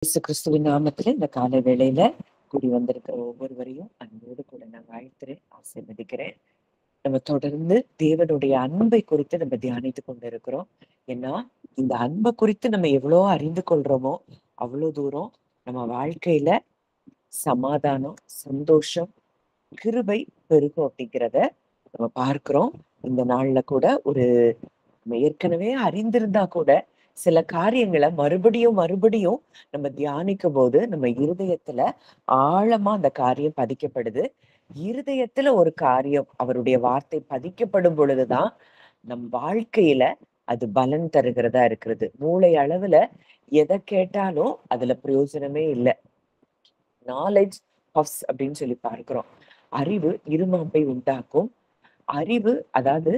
இயேசு கிறிஸ்துவின் நாமத்துல இந்த காலை வேளையில கூடி வந்திருக்கிற ஒவ்வொருவரையும் அன்போடு கூட நான் வாழ்த்துறேன், ஆசீர்வதிக்கிறேன். நம்ம தொடர்ந்து தேவனுடைய அன்பை குறித்து நம்ம தியானித்து கொண்டு இருக்கிறோம். ஏன்னா இந்த அன்பை குறித்து நம்ம எவ்வளோ அறிந்து கொள்றோமோ அவ்வளோ தூரம் நம்ம வாழ்க்கையில சமாதானம், சந்தோஷம், கிருபை பெருகும் அப்படிங்கிறத நம்ம பார்க்கிறோம். இந்த நாள்ல கூட நம்ம ஏற்கனவே அறிந்திருந்தா கூட சில காரியங்களை மறுபடியும் மறுபடியும் நம்ம தியானிக்கும் போது நம்ம இருதயத்துல ஆழமா அந்த காரியம் பதிக்கப்படுது. இருதயத்துல ஒரு காரியம் அவருடைய வார்த்தை பதிக்கப்படும் பொழுதுதான் நம் வாழ்க்கையில அது பலன் தருகிறதா இருக்கிறது. மூளை அளவுல எதை கேட்டாலும் அதுல பிரயோஜனமே இல்லை. நாலேஜ் பஃப்ஸ் அப்படின்னு சொல்லி பார்க்கிறோம். அறிவு இருமாப்பை உண்டாக்கும். அறிவு அதாவது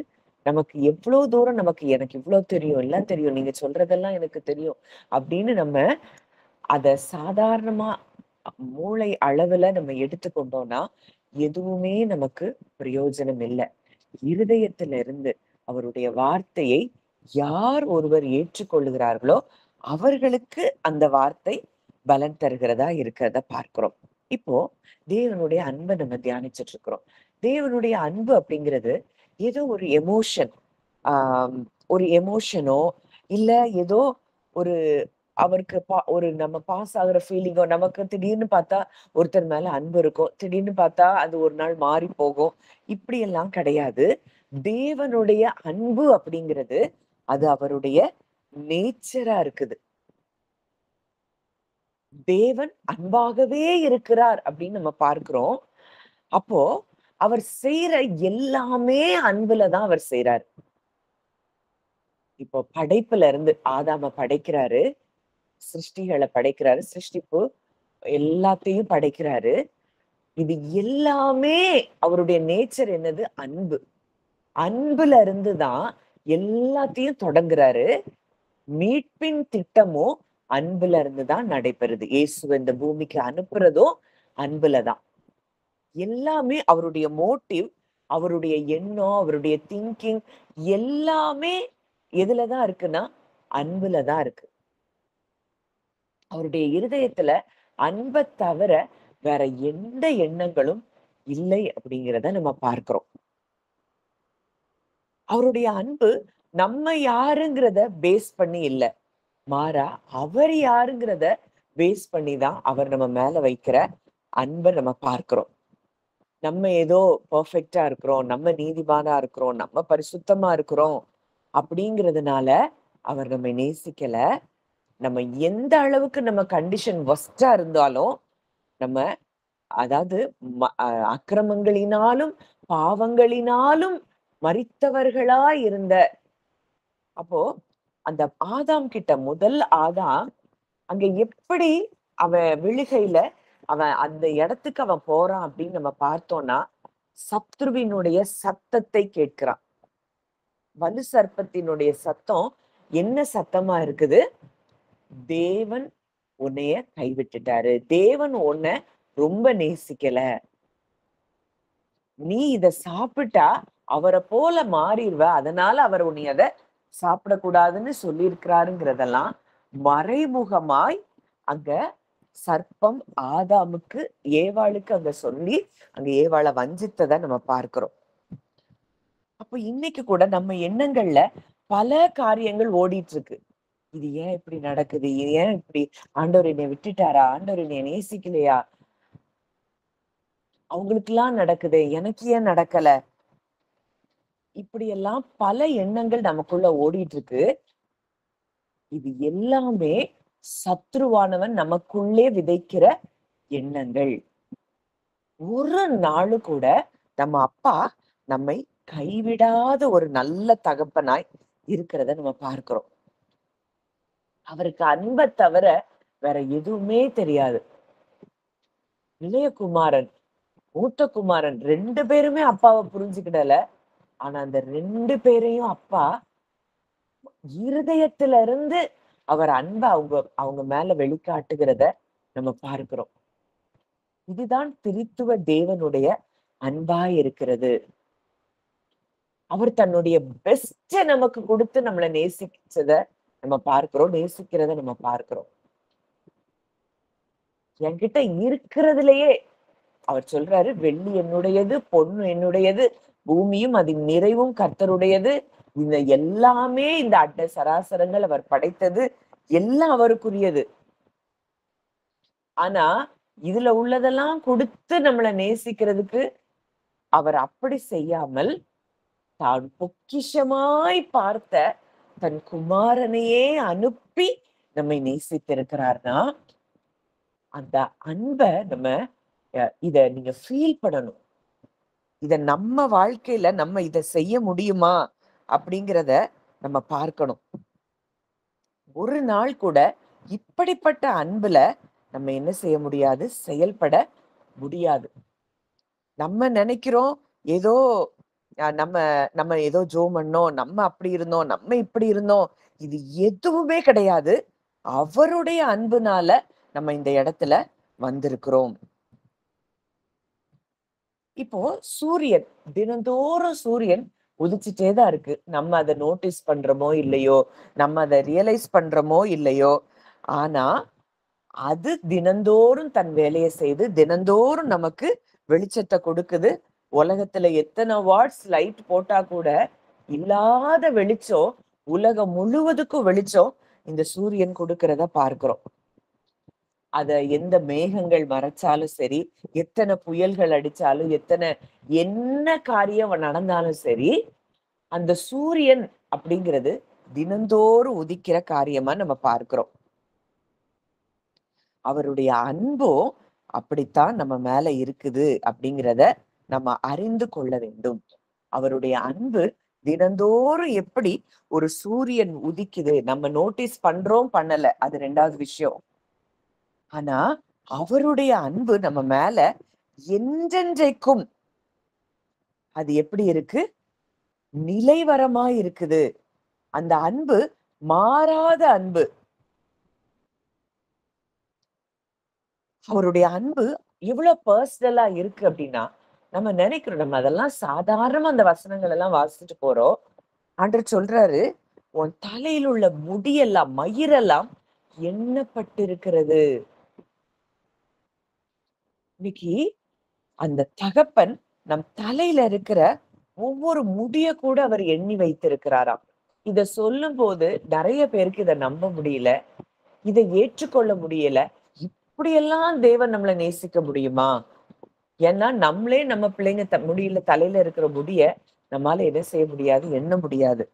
நமக்கு எவ்வளவு தூரம் எனக்கு இவ்வளவு தெரியும், எல்லாம் தெரியும், நீங்க சொல்றதெல்லாம் எனக்கு தெரியும் அப்படின்னு நம்ம அத சாதாரணமா மூளை அளவுல நம்ம எடுத்துக்கொண்டோம்னா எதுவுமே நமக்கு பிரயோஜனம் இல்லை. இருதயத்துல இருந்து அவருடைய வார்த்தையை யார் ஒருவர் ஏற்றுக்கொள்ளுகிறார்களோ அவர்களுக்கு அந்த வார்த்தை பலன் தருகிறதா இருக்கிறத பார்க்கிறோம். இப்போ தேவனுடைய அன்பை நம்ம தியானிச்சுட்டு இருக்கிறோம். தேவனுடைய அன்பு அப்படிங்கிறது ஏதோ ஒரு எமோஷன், ஆஹ் ஒரு எமோஷனோ இல்ல ஏதோ ஒரு அவருக்கு ஒரு நம்ம பாஸ் ஆகுற ஃபீலிங்கோ, நமக்கு திடீர்னு பார்த்தா ஒருத்தர் மேல அன்பு இருக்கும், திடீர்னு பார்த்தா அது ஒரு நாள் மாறி போகும். இப்படி எல்லாம் கிடையாது. தேவனுடைய அன்பு அப்படிங்கிறது அது அவருடைய நேச்சரா இருக்குது. தேவன் அன்பாகவே இருக்கிறார் அப்படின்னு நம்ம பார்க்கிறோம். அப்போ அவர் செய்யற எல்லாமே அன்புலதான் அவர் செய்யறாரு. இப்போ படைப்புல இருந்து ஆதாம படைக்கிறாரு, சிருஷ்டிகளை படைக்கிறாரு, சிருஷ்டிப்பு எல்லாத்தையும் படைக்கிறாரு. இது எல்லாமே அவருடைய நேச்சர் என்னது? அன்பு. அன்புல இருந்துதான் எல்லாத்தையும் தொடங்குறாரு. மீட்பின் திட்டமும் அன்புல இருந்துதான் நடைபெறுது. இயேசு இந்த பூமிக்கு அனுப்புறதும் அன்புலதான். எல்லாமே அவருடைய மோட்டிவ், அவருடைய எண்ணம், அவருடைய திங்கிங் எல்லாமே எதுலதான் இருக்குன்னா அன்புலதான் இருக்கு. அவருடைய இருதயத்துல அன்பை தவிர வேற எந்த எண்ணங்களும் இல்லை அப்படிங்கிறத நம்ம பார்க்கிறோம். அவருடைய அன்பு நம்ம யாருங்கிறத பேஸ் பண்ணி இல்ல, மாறா அவர் யாருங்கிறத பேஸ் பண்ணிதான் அவர் நம்ம மேல வைக்கிற அன்பை நம்ம பார்க்கிறோம். நம்ம ஏதோ பெர்ஃபெக்ட்டா இருக்கிறோம், நம்ம நீதிமானா இருக்கிறோம், நம்ம பரிசுத்தமா இருக்கிறோம் அப்படிங்கிறதுனால அவர் நம்மை நேசிக்கல. நம்ம எந்த அளவுக்கு நம்ம கண்டிஷன் வொஸ்டா இருந்தாலும் நம்ம அதாவது அக்கிரமங்களினாலும் பாவங்களினாலும் மரித்தவர்களா இருந்த அப்போ அந்த ஆதாம் கிட்ட முதல் ஆதாம் அங்க எப்படி அவன் விழுகையில அவன் அந்த இடத்துக்கு அவன் போறான் அப்படின்னு நம்ம பார்த்தோம்னா சத்ருவினுடைய சத்தத்தை கேட்கிறான். வலு சர்ப்பத்தினுடைய சத்தம் என்ன சத்தமா இருக்குது? தேவன் உன்னைய கைவிட்டுட்டாரு, தேவன் உன்னை ரொம்ப நேசிக்கல, நீ இத சாப்பிட்டா அவரை போல மாறிடுவ, அதனால அவர் உன்னை அதை சாப்பிடக்கூடாதுன்னு சொல்லியிருக்கிறாருங்கிறதெல்லாம் மறைமுகமாய் அங்க சர்ப்பம் ஆதாமுக்கு ஏவாளுக்கு அங்க சொல்லி அங்க ஏவாளை வஞ்சித்ததை நம்ம பார்க்கிறோம். அப்ப இன்னைக்கு கூட நம்ம எண்ணங்கள்ல பல காரியங்கள் ஓடிட்டு இருக்கு. இது ஏன் இப்படி நடக்குது? இது ஏன் இப்படி? ஆண்டவர் என்னை விட்டுட்டாரா? ஆண்டவர் என்னை நேசிக்கலையா? அவங்களுக்கு எல்லாம் நடக்குது, எனக்கு ஏன் நடக்கல? இப்படி எல்லாம் பல எண்ணங்கள் நமக்குள்ள ஓடிட்டு இருக்கு. இது எல்லாமே சத்ருவானவன் நமக்குள்ளே விதைக்கிற எண்ணங்கள். ஒரு நாளு கூட நம்ம அப்பா நம்மை கைவிடாத ஒரு நல்ல தகப்பனாய் இருக்கிறத நம்ம பார்க்கிறோம். அவருக்கு அன்பை தவிர வேற எதுவுமே தெரியாது. இளையகுமாரன், மூத்த குமாரன் 2 பேருமே அப்பாவை புரிஞ்சுக்கிடல. ஆனா அந்த 2 பேரையும் அப்பா இருதயத்துல இருந்து அவர் அன்பை அவங்க அவங்க மேல வெளிக்காட்டுகிறத நம்ம பார்க்கிறோம். இதுதான் திரித்துவ தேவனுடைய அன்பாய் இருக்கிறது. அவர் தன்னுடைய பெஸ்ட நமக்கு கொடுத்து நம்மளை நேசிச்சத நம்ம பார்க்கிறோம், நேசிக்கிறத நம்ம பார்க்கிறோம். என்கிட்ட இருக்கிறதுலயே அவர் சொல்றாரு, வெள்ளி என்னுடையது, பொண்ணு என்னுடையது, பூமியும் அதன் நிறைவும் கர்த்தருடையது. இந்த எல்லாமே இந்த அண்ட சராசரங்கள் அவர் படைத்தது எல்லாம் அவருக்குரியது. ஆனா இதுல உள்ளதெல்லாம் கொடுத்து நம்மள நேசிக்கிறதுக்கு அவர் அப்படி செய்யாமல், தான் பொக்கிஷமாய் பார்த்த தன் குமாரனையே அனுப்பி நம்மை நேசித்திருக்கிறார்னா, அந்த அன்ப நம்ம இத நீங்க ஃபீல் பண்ணணும். இத நம்ம வாழ்க்கையில நம்ம இத செய்ய முடியுமா? அப்படிங்கிறத நம்ம பார்க்கணும். ஒரு நாள் கூட இப்படிப்பட்ட அன்புல நம்ம என்ன செய்ய முடியாது? செயல்பட முடியாது. நம்ம நெனைக்கிறோம், ஏதோ நம்ம நம்ம ஏதோ ஜெபம் பண்ணோம், நம்ம அப்படி இருந்தோம், நம்ம இப்படி இருந்தோம். இது எதுவுமே கிடையாது. அவருடைய அன்புனால நம்ம இந்த இடத்துல வந்திருக்கிறோம். இப்போ சூரியன், தினந்தோறும் சூரியன் உதிச்சுட்டே தான் இருக்கு. நம்ம அத நோட்டீஸ் பண்றோமோ இல்லையோ, நம்ம அத ரியலைஸ் பண்றோமோ இல்லையோ, ஆனா அது தினந்தோறும் தன் வேலைய செய்து, தினந்தோறும் நமக்கு வெளிச்சத்த கொடுக்குது. உலகத்துல எத்தன வாட்ஸ் லைட் போட்டா கூட, இல்லாத வெளிச்சம், உலகம் முழுவதுக்கும் வெளிச்சம் இந்த சூரியன் கொடுக்கிறத பார்க்கிறோம். அத எந்த மேகங்கள் மறைச்சாலும் சரி, எத்தன புயல்கள் அடிச்சாலும், என்ன காரியம் நடந்தாலும் சரி, அந்த சூரியன் அப்படிங்கிறது தினந்தோறும் உதிக்கிற காரியமா நம்ம பார்க்கிறோம். அவருடைய அன்பும் அப்படித்தான் நம்ம மேல இருக்குது அப்படிங்கிறத நம்ம அறிந்து கொள்ள வேண்டும். அவருடைய அன்பு தினந்தோறும் எப்படி ஒரு சூரியன் உதிக்குது, நம்ம நோட்டீஸ் பண்றோம் பண்ணல, அது 2வது விஷயம். ஆனா அவருடைய அன்பு நம்ம மேல என்றென்றைக்கும் அது எப்படி இருக்கு? நிலைவரமா இருக்குது. அந்த அன்பு மாறாத அன்பு. அவருடைய அன்பு எவ்வளவு பர்சனலா இருக்கு அப்படின்னா, நம்ம நினைக்கிறோம் நம்ம அதெல்லாம் சாதாரணமா அந்த வசனங்கள் எல்லாம் வாசிச்சுட்டு போறோம். ஆண்டவர் சொல்றாரு, உன் தலையில் உள்ள முடியெல்லாம் மயிரெல்லாம் எண்ணப்பட்டிருக்கிறது. இன்னைக்கு அந்த தகப்பன் நம் தலையில இருக்கிற ஒவ்வொரு முடிய கூட அவர் எண்ணி வைத்திருக்கிறாராம். இத சொல்லும்போது நிறைய பேருக்கு இத நம்ப முடியல. இதை ஏற்றுக்கொள்ள முடியல. இப்படியெல்லாம் தேவன் நம்மள நேசிக்க முடியுமா? ஏன்னா நம்மளே நம்ம பிள்ளைங்க முடியல தலையில இருக்கிற முடிய நம்மால என்ன செய்ய முடியாது, எண்ண முடியாது.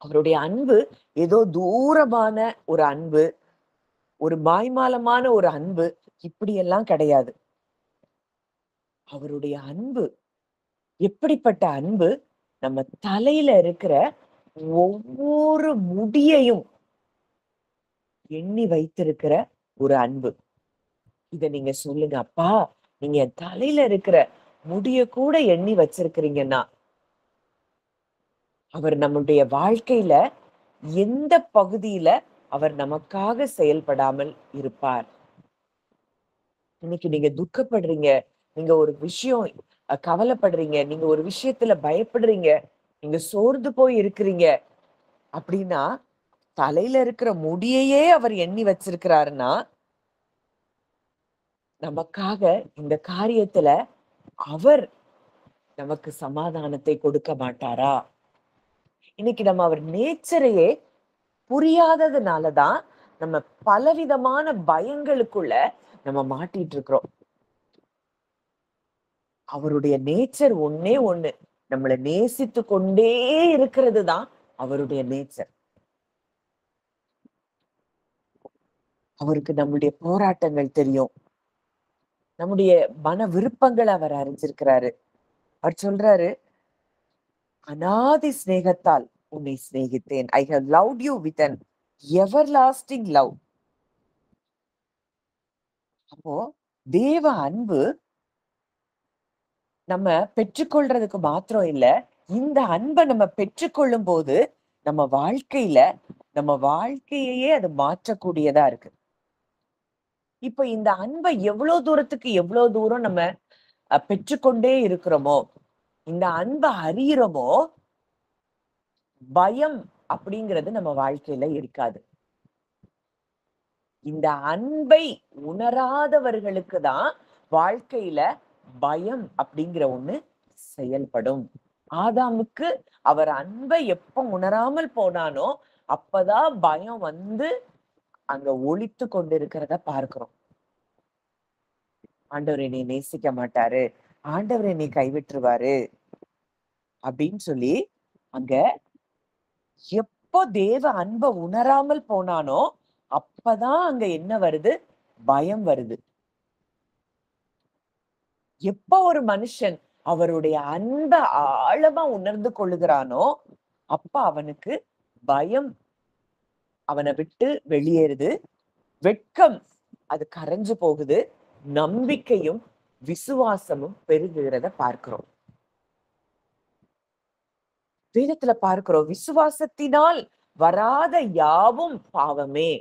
அவருடைய அன்பு ஏதோ தூரமான ஒரு அன்பு, ஒரு மாய்மாலமான ஒரு அன்பு, இப்படியெல்லாம் கிடையாது. அவருடைய அன்பு எப்படிப்பட்ட அன்பு? நம்ம தலையில இருக்கிற ஒவ்வொரு முடியையும் எண்ணி வைத்திருக்கிற ஒரு அன்பு. இத நீங்க சொல்லுங்க, அப்பா நீங்க என் தலையில இருக்கிற முடிய கூட எண்ணி வச்சிருக்கிறீங்கன்னா, அவர் நம்முடைய வாழ்க்கையில எந்த பகுதியில அவர் நமக்காக செயல்படாமல் இருப்பார்? இன்னைக்கு நீங்க துக்கப்படுறீங்க, நீங்க ஒரு விஷயம் கவலைப்படுறீங்க, நீங்க ஒரு விஷயத்துல பயப்படுறீங்க, நீங்க சோர்ந்து போய் இருக்கிறீங்க அப்படின்னா, தலையில இருக்கிற முடியையே அவர் எண்ணி வச்சிருக்கிறாருன்னா, நமக்காக இந்த காரியத்துல அவர் நமக்கு சமாதானத்தை கொடுக்க மாட்டாரா? இன்னைக்கு நம்ம அவர் நேச்சரையே புரியாததுனாலதான் நம்ம பலவிதமான பயங்களுக்குள்ள நம்ம மாட்டிட்டு இருக்கிறோம். அவருடைய நேச்சர் ஒண்ணே ஒண்ணு. நம்மள நேசித்து கொண்டே இருக்கிறது தான் அவருடைய நேச்சர். அவருக்கு நம்முடைய போராட்டங்கள் தெரியும். நம்முடைய மன விருப்பங்கள அவர் அறிஞ்சிருக்கிறாரு. அவர் சொல்றாரு, அநாதி சிநேகத்தால் உன்னை சிநேகித்தேன். I have loved you with an everlasting love. அப்போ தேவ அன்பு நம்ம பெற்றுக்கொள்றதுக்கு மாத்திரம் இல்ல, இந்த அன்ப நம்ம பெற்றுக்கொள்ளும் போது நம்ம வாழ்க்கையில நம்ம வாழ்க்கையையே அது மாற்றக்கூடியதா இருக்கு. இப்ப இந்த அன்ப எவ்வளவு தூரம் நம்ம பெற்றுக்கொண்டே இருக்கிறோமோ, இந்த அன்ப அறியிறோமோ, பயம் அப்படிங்கிறது நம்ம வாழ்க்கையில இருக்காது. இந்த அன்பை உணராதவர்களுக்கு தான் வாழ்க்கையில பயம் அப்படிங்கிற ஒண்ணு செயல்படும். ஆதாமுக்கு அவர் அன்பை எப்ப உணராமல் போனானோ அப்பதான் பயம் வந்து அங்க ஒளித்து கொண்டிருக்கிறத பார்க்கிறோம். ஆண்டவர் என்னை நேசிக்க மாட்டாரு, ஆண்டவர் என்னை கைவிட்டுருவாரு அப்படின்னு சொல்லி அங்க எப்போ தேவ அன்பை உணராமல் போனானோ அப்பதான் அங்க என்ன வருது? பயம் வருது. எப்ப ஒரு மனுஷன் அவருடைய அன்பை ஆழமா உணர்ந்து கொள்ளுகிறானோ அப்ப அவனுக்கு பயம் அவனை விட்டு வெளியேறுது, வெட்கம் அது கரைஞ்சு போகுது, நம்பிக்கையும் விசுவாசமும் பெருகுகிறத பார்க்கிறோம். வேதத்துல பார்க்கிறோம், விசுவாசத்தினால் வராத யாவும் பாவமே.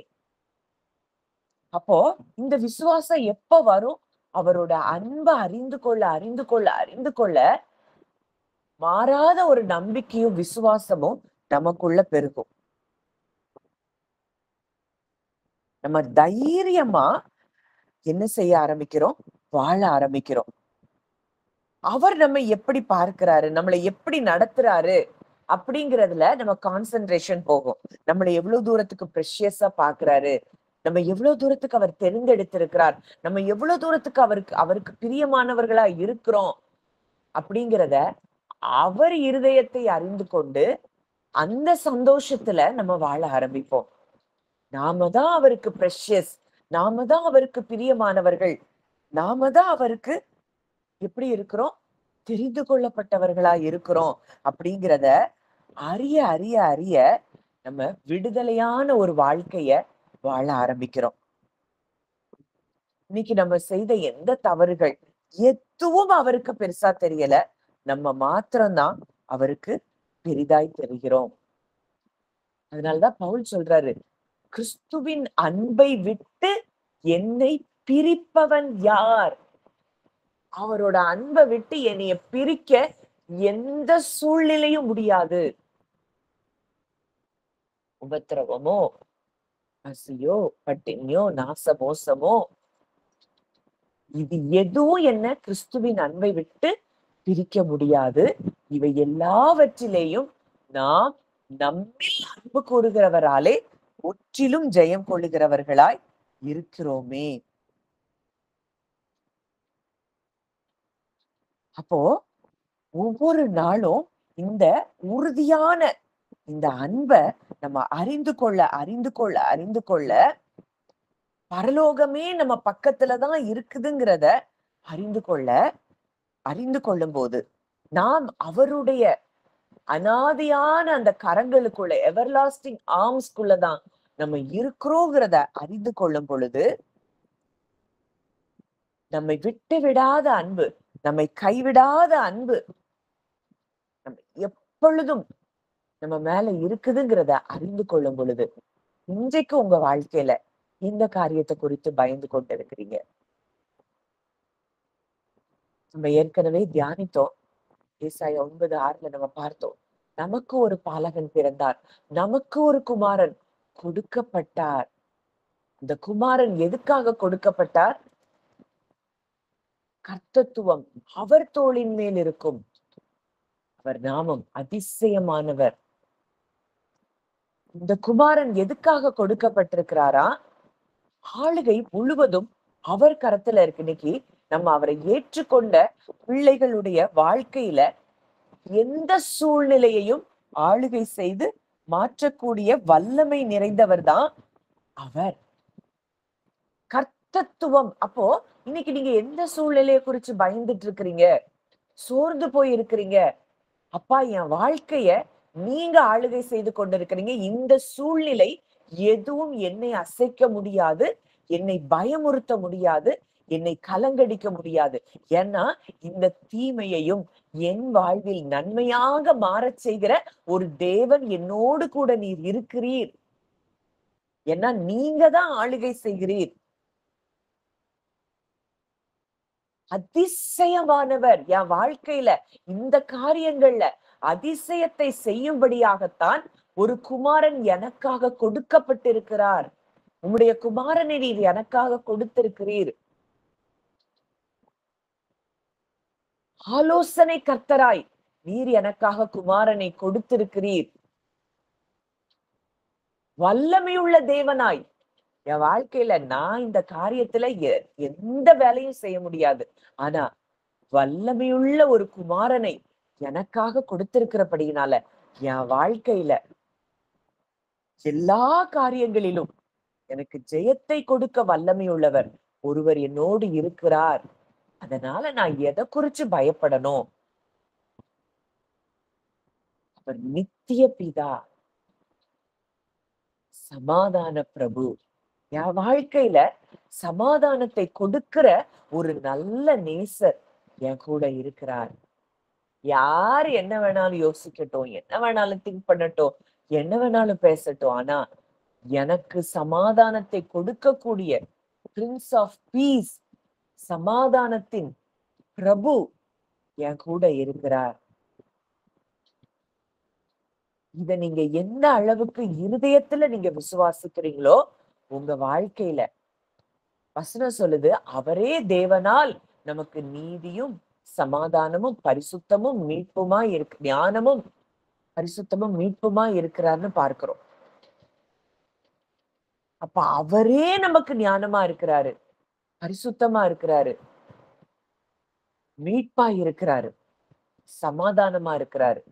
அப்போ இந்த விசுவாசம் எப்ப வரும்? அவரோட அன்பை அறிந்து கொள்ள அறிந்து கொள்ள அறிந்து கொள்ள மாறாத ஒரு நம்பிக்கையும் விசுவாசமும் நமக்குள்ள பெருகும். நம்ம தைரியமா என்ன செய்ய ஆரம்பிக்கிறோம்? வாழ ஆரம்பிக்கிறோம். அவர் நம்ம எப்படி பார்க்கிறாரு, நம்மளை எப்படி நடத்துறாரு அப்படிங்கிறதுல நம்ம கான்சென்ட்ரேஷன் போகும். நம்மளை எவ்வளவு தூரத்துக்கு ப்ரெஷியஸா பாக்குறாரு, நம்ம எவ்வளவு தூரத்துக்கு அவர் தெரிந்தெடுத்திருக்கிறார், நம்ம எவ்வளவு தூரத்துக்கு அவருக்கு பிரியமானவர்களா இருக்கிறோம் அப்படிங்கிறத அவர் இருதயத்தை அறிந்து கொண்டு அந்த சந்தோஷத்துல நம்ம வாழ ஆரம்பிப்போம். நாம தான் அவருக்கு ப்ரெஷியஸ், நாம தான் அவருக்கு பிரியமானவர்கள், நாம தான் அவருக்கு எப்படி இருக்கிறோம்? தெரிந்து கொள்ளப்பட்டவர்களா இருக்கிறோம் அப்படிங்கிறத அறிய அறிய அறிய நம்ம விடுதலையான ஒரு வாழ்க்கைய வாழ ஆரம்பிக்கிறோம். இன்னைக்கு நம்ம செய்த எந்த தவறுகள் எதுவும் அவருக்கு பெருசா தெரியல, நம்ம மாத்திரம்தான் அவருக்கு பெரிதாய் தெரிகிறோம். அதனாலதான் பவுல் சொல்றாரு, கிறிஸ்துவின் அன்பை விட்டு என்னை பிரிப்பவன் யார்? அவரோட அன்பை விட்டு என்னைய பிரிக்க எந்த சூழ்நிலையும் முடியாது. உபத்திரவமோ, பசியோ, பட்டினியோ, நாசமோசமோ, இது எதுவும் என்ன கிறிஸ்துவின் அன்பை விட்டு பிரிக்க முடியாது. இவை எல்லாவற்றிலேயும் நாம் நம்மில் அன்பு கூறுகிறவராலே முற்றிலும் ஜெயம் கொள்ளுகிறவர்களாய் இருக்கிறோமே. அப்போ ஒவ்வொரு நாளும் இந்த உறுதியான இந்த அன்பை நம்ம அறிந்து கொள்ள அறிந்து கொள்ள அறிந்து கொள்ள பரலோகமே நம்ம பக்கத்துலதான் இருக்குதுங்கிறத அறிந்து கொள்ளும் போது நாம் அவருடைய அனாதியான அந்த கரங்களுக்குள்ள எவர்லாஸ்டிங் ஆர்ம்ஸ்குள்ளதான் நம்ம இருக்கிறோங்கிறத அறிந்து கொள்ளும் பொழுது நம்மை விட்டு விடாத அன்பு, நம்மை கைவிடாத அன்பு நம்ம எப்பொழுதும் நம்ம மேல இருக்குதுங்கிறத அறிந்து கொள்ளும் பொழுது இன்றைக்கு உங்க வாழ்க்கையில இந்த காரியத்தை குறித்து பயந்து கொண்டு இருக்கிறீங்க. நம்ம ஏற்கனவே தியானித்தோம். ஏசாயா 9:6 நம்ம பார்த்தோம். நமக்கு ஒரு பாலகன் பிறந்தார், நமக்கு ஒரு குமாரன் கொடுக்கப்பட்டார். இந்த குமாரன் எதுக்காக கொடுக்கப்பட்டார்? கர்த்தத்துவம் அவர் தோளின் மேல் இருக்கும். அவர் நாமம் அதிசயமானவர். இந்த குமாரன் எதுக்காக கொடுக்கப்பட்டிருக்கிறாரா? ஆளுகை முழுவதும் அவர் கரத்துல இருக்கு. இன்னைக்கு நம்ம அவரை ஏற்றுக்கொண்ட பிள்ளைகளுடைய வாழ்க்கையில எந்த சூழ்நிலையையும் ஆளுகை செய்து மாற்றக்கூடிய வல்லமை நிறைந்தவர் தான் அவர். கர்த்தத்துவம். அப்போ இன்னைக்கு நீங்க எந்த சூழ்நிலையை குறிச்சு பயந்துட்டு இருக்கிறீங்க, சோர்ந்து போய் இருக்கிறீங்க? அப்பா, என் வாழ்க்கைய நீங்க ஆளுகை செய்து கொண்டிருக்கிறீங்க. இந்த சூழ்நிலை எதுவும் என்னை அசைக்க முடியாது, என்னை பயமுறுத்த முடியாது, என்னை கலங்கடிக்க முடியாது. ஏன்னா இந்த தீமையையும் என் வாழ்வில் நன்மையாக மாறச் செய்கிற ஒரு தேவன் என்னோடு கூட நீர் இருக்கிறீர். ஏன்னா நீங்க தான் ஆளுகை செய்கிறீர். அதிசயமானவர். என் வாழ்க்கையில இந்த காரியங்கள்ல அதிசயத்தை செய்யும்படியாகத்தான் ஒரு குமாரன் எனக்காக கொடுக்கப்பட்டிருக்கிறார். உம்முடைய குமாரனை நீர் எனக்காக கொடுத்திருக்கிறீர். ஆலோசனை கர்த்தராய் நீர் எனக்காக குமாரனை கொடுத்திருக்கிறீர். வல்லமையுள்ள தேவனாய் என் வாழ்க்கையில நான் இந்த காரியத்துல எந்த வேலையும் செய்ய முடியாது. ஆனா வல்லமையுள்ள ஒரு குமாரனை எனக்காக கொடுத்திருக்கிறபடியினால என் வாழ்க்கையில எல்லா காரியங்களிலும் எனக்கு ஜெயத்தை கொடுக்க வல்லமையுள்ளவர் ஒருவர் என்னோடு இருக்கிறார். அதனால நான் எதை குறிச்சு பயப்படணும்? அவர் நித்திய பிதா, சமாதான பிரபு. என் வாழ்க்கையில சமாதானத்தை கொடுக்கிற ஒரு நல்ல நேசர் என் கூட இருக்கிறார். யார் என்ன வேணாலும் யோசிக்கட்டும், என்ன வேணாலும் திங்க் பண்ணட்டும், என்ன வேணாலும் பேசட்டும், ஆனா எனக்கு சமாதானத்தை கொடுக்கக்கூடிய பிரின்ஸ் ஆஃப் பீஸ், சமாதானத்தின் பிரபு என் கூட இருக்கிறார். இத நீங்க எந்த அளவுக்கு இருதயத்துல நீங்க விசுவாசிக்கிறீங்களோ உங்க வாழ்க்கையில வசனம் சொல்லுது, அவரே தேவனால் நமக்கு நீதியும் சமாதானமும் பரிசுத்தமும் மீட்புமா இருக்கு, ஞானமும் பரிசுத்தமும் மீட்புமா இருக்கிறார்னு பார்க்கிறோம். அப்ப அவரே நமக்கு ஞானமா இருக்கிறாரு, பரிசுத்தமா இருக்கிறாரு, மீட்பா இருக்கிறாரு, சமாதானமா இருக்கிறாரு.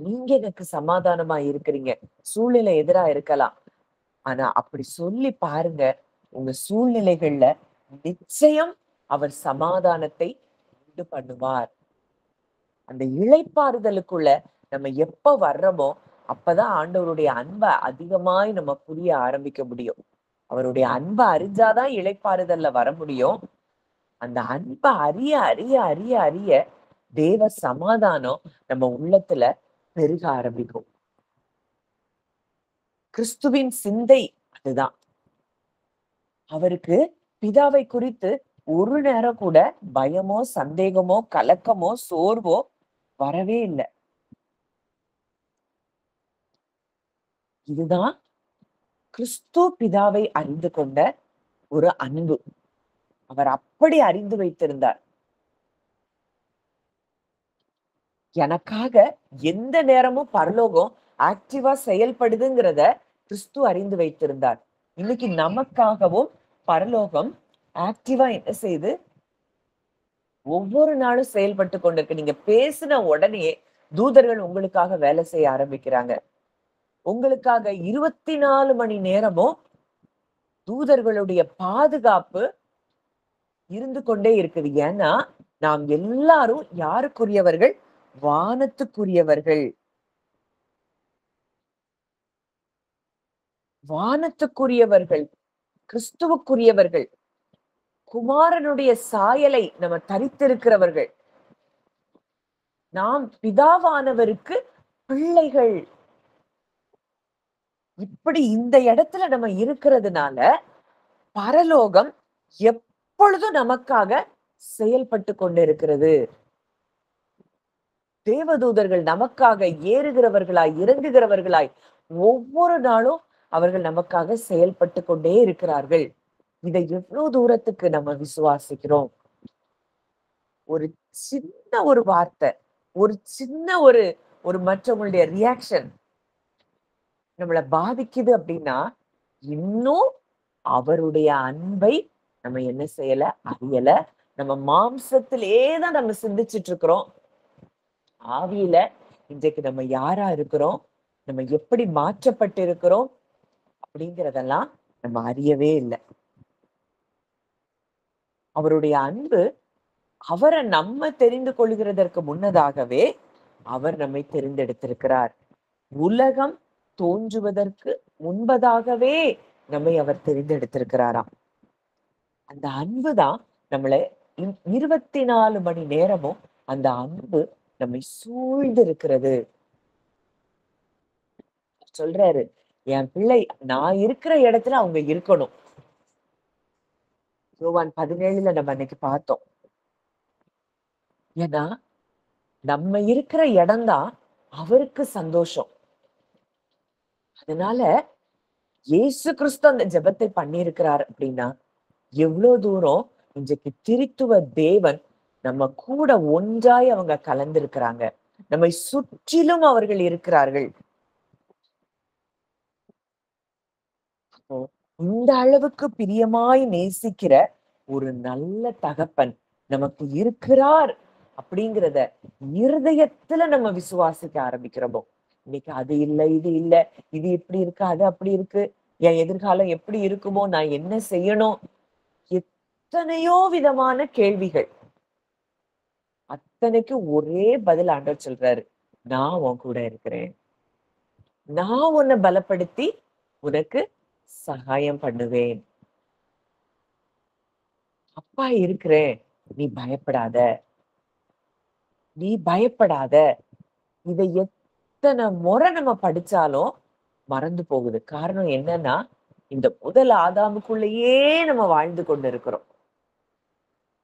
நீங்க எனக்கு சமாதானமா இருக்கிறீங்க. சூழ்நிலை எதிரா இருக்கலாம், ஆனா அப்படி சொல்லி பாருங்க, உங்க சூழ்நிலைகள்ல நிச்சயம் அவர் சமாதானத்தை உண்டு பண்ணுவார். அந்த இளைப்பாறுதலுக்குள்ள நம்ம எப்ப வர்றோமோ அப்பதான் ஆண்டவருடைய அன்பை அதிகமாய் நம்ம புரிய ஆரம்பிக்க முடியும். அவருடைய அன்பை அறிஞ்சாதான் இளைப்பாறுதல்ல வர முடியும். அந்த அன்பை அறிய அறிய அறிய அறிய தேவ சமாதானம் நம்ம உள்ளத்துல பெருக ஆரம்பிக்கும். கிறிஸ்துவின் சிந்தை அதுதான். அவருக்கு பிதாவை குறித்து ஒரு நேரம் கூட பயமோ சந்தேகமோ கலக்கமோ சோர்வோ வரவே இல்லை. இதுதான் கிறிஸ்து பிதாவை அறிந்து கொண்ட ஒரு அன்பு. அவர் அப்படி அறிந்து வைத்திருந்தார். எனக்காக எந்த நேரமும் பரலோகம் ஆக்டிவா செயல்படுதுங்கிறத கிறிஸ்து அறிந்து வைத்திருந்தார். இன்னைக்கு நமக்காகவும் பரலோகம் ஆக்டிவா என்ன செய்து ஒவ்வொரு நாளும் செயல்பட்டு கொண்டிருக்கு. நீங்க பேசின உடனே தூதர்கள் உங்களுக்காக வேலை செய்ய ஆரம்பிக்கிறாங்க. உங்களுக்காக 24 மணி நேரமும் தூதர்களுடைய பாதுகாப்பு இருந்து கொண்டே இருக்குது. ஏன்னா நாம் எல்லாரும் யாருக்குரியவர்கள்? வானத்துக்குரியவர்கள். வானத்துக்குரியவர்கள், கிறிஸ்துவுக்குரியவர்கள், குமாரனுடைய சாயலை நம்ம தரித்திருக்கிறவர்கள். நாம் பிதாவானவருக்கு பிள்ளைகள். இப்படி இந்த இடத்துல நம்ம இருக்கிறதுனால பரலோகம் எப்பொழுதும் நமக்காக செயல்பட்டு கொண்டிருக்கிறது. தேவதூதர்கள் நமக்காக ஏறுகிறவர்களாய் இறங்குகிறவர்களாய் ஒவ்வொரு நாளும் அவர்கள் நமக்காக செயல்பட்டு கொண்டே இருக்கிறார்கள். இதை எவ்வளவு தூரத்துக்கு நம்ம விசுவாசிக்கிறோம்? ஒரு சின்ன ஒரு வார்த்தை, ஒரு சின்ன ஒரு மற்றவங்களுடைய ரியாக்ஷன் நம்மளை பாதிக்குது அப்படின்னா இன்னும் அவருடைய அன்பை நம்ம என்ன செய்யல, அறியல. நம்ம மாம்சத்திலேதான் நம்ம சிந்திச்சுட்டு இருக்கிறோம். ஆவியில இன்றைக்கு நம்ம யாரா இருக்கிறோம், நம்ம எப்படி மாற்றப்பட்டு இருக்கிறோம் அப்படிங்கிறதெல்லாம் நம்ம அறியவே இல்லை. அவருடைய அன்பு, அவரை நம்ம தெரிந்து கொள்கிறதற்கு முன்னதாகவே அவர் நம்மை தெரிந்தெடுத்திருக்கிறார். உலகம் தோன்றுவதற்கு முன்பதாகவே நம்மை அவர் தெரிந்தெடுத்திருக்கிறாராம். அந்த அன்புதான் நம்மளை 24 மணி நேரமும் அந்த அன்பு நம்மை சூழ்ந்து இருக்கிறது. சொல்றாரு, என் பிள்ளை நான் இருக்கிற இடத்துல அவங்க இருக்கணும். யோவான் 17 நம்ம அன்னைக்கு பார்த்தோம். ஏன்னா நம்ம இருக்கிற இடம்தான் அவருக்கு சந்தோஷம். அதனால இயேசு கிறிஸ்து அந்த ஜெபத்தை பண்ணியிருக்கிறார் அப்படின்னா எவ்வளவு தூரம் இன்றைக்கு திருத்துவ தேவன் நம்ம கூட ஒன்றாய் அவங்க கலந்திருக்கிறாங்க. நம்மை சுற்றிலும் அவர்கள் இருக்கிறார்கள். அப்போ இந்த அளவுக்கு பிரியமாய் நேசிக்கிற ஒரு நல்ல தகப்பன் நமக்கு இருக்கிறார் அப்படிங்கிறத இருதயத்துல நம்ம விசுவாசிக்க ஆரம்பிக்கிறோமோ, இன்னைக்கு அது இல்லை, இது இல்லை, இது இப்படி இருக்கு, அது அப்படி இருக்கு, என் எதிர்காலம் எப்படி இருக்குமோ, நான் என்ன செய்யணும், எத்தனையோ விதமான கேள்விகள். அத்தனைக்கு ஒரே பதில் ஆண்டவர் சொல்றாரு, நான் உன் கூட இருக்கிறேன். நான் உன்னை பலப்படுத்தி உனக்கு சகாயம் பண்ணுவேன். அப்பா இருக்கிறேன், நீ பயப்படாத, நீ பயப்படாத. இதை எத்தனை முறை நம்ம படிச்சாலும் மறந்து போகுது. காரணம் என்னன்னா, இந்த முதல் ஆதாமுக்குள்ளேயே நம்ம வாழ்ந்து கொண்டு இருக்கிறோம்.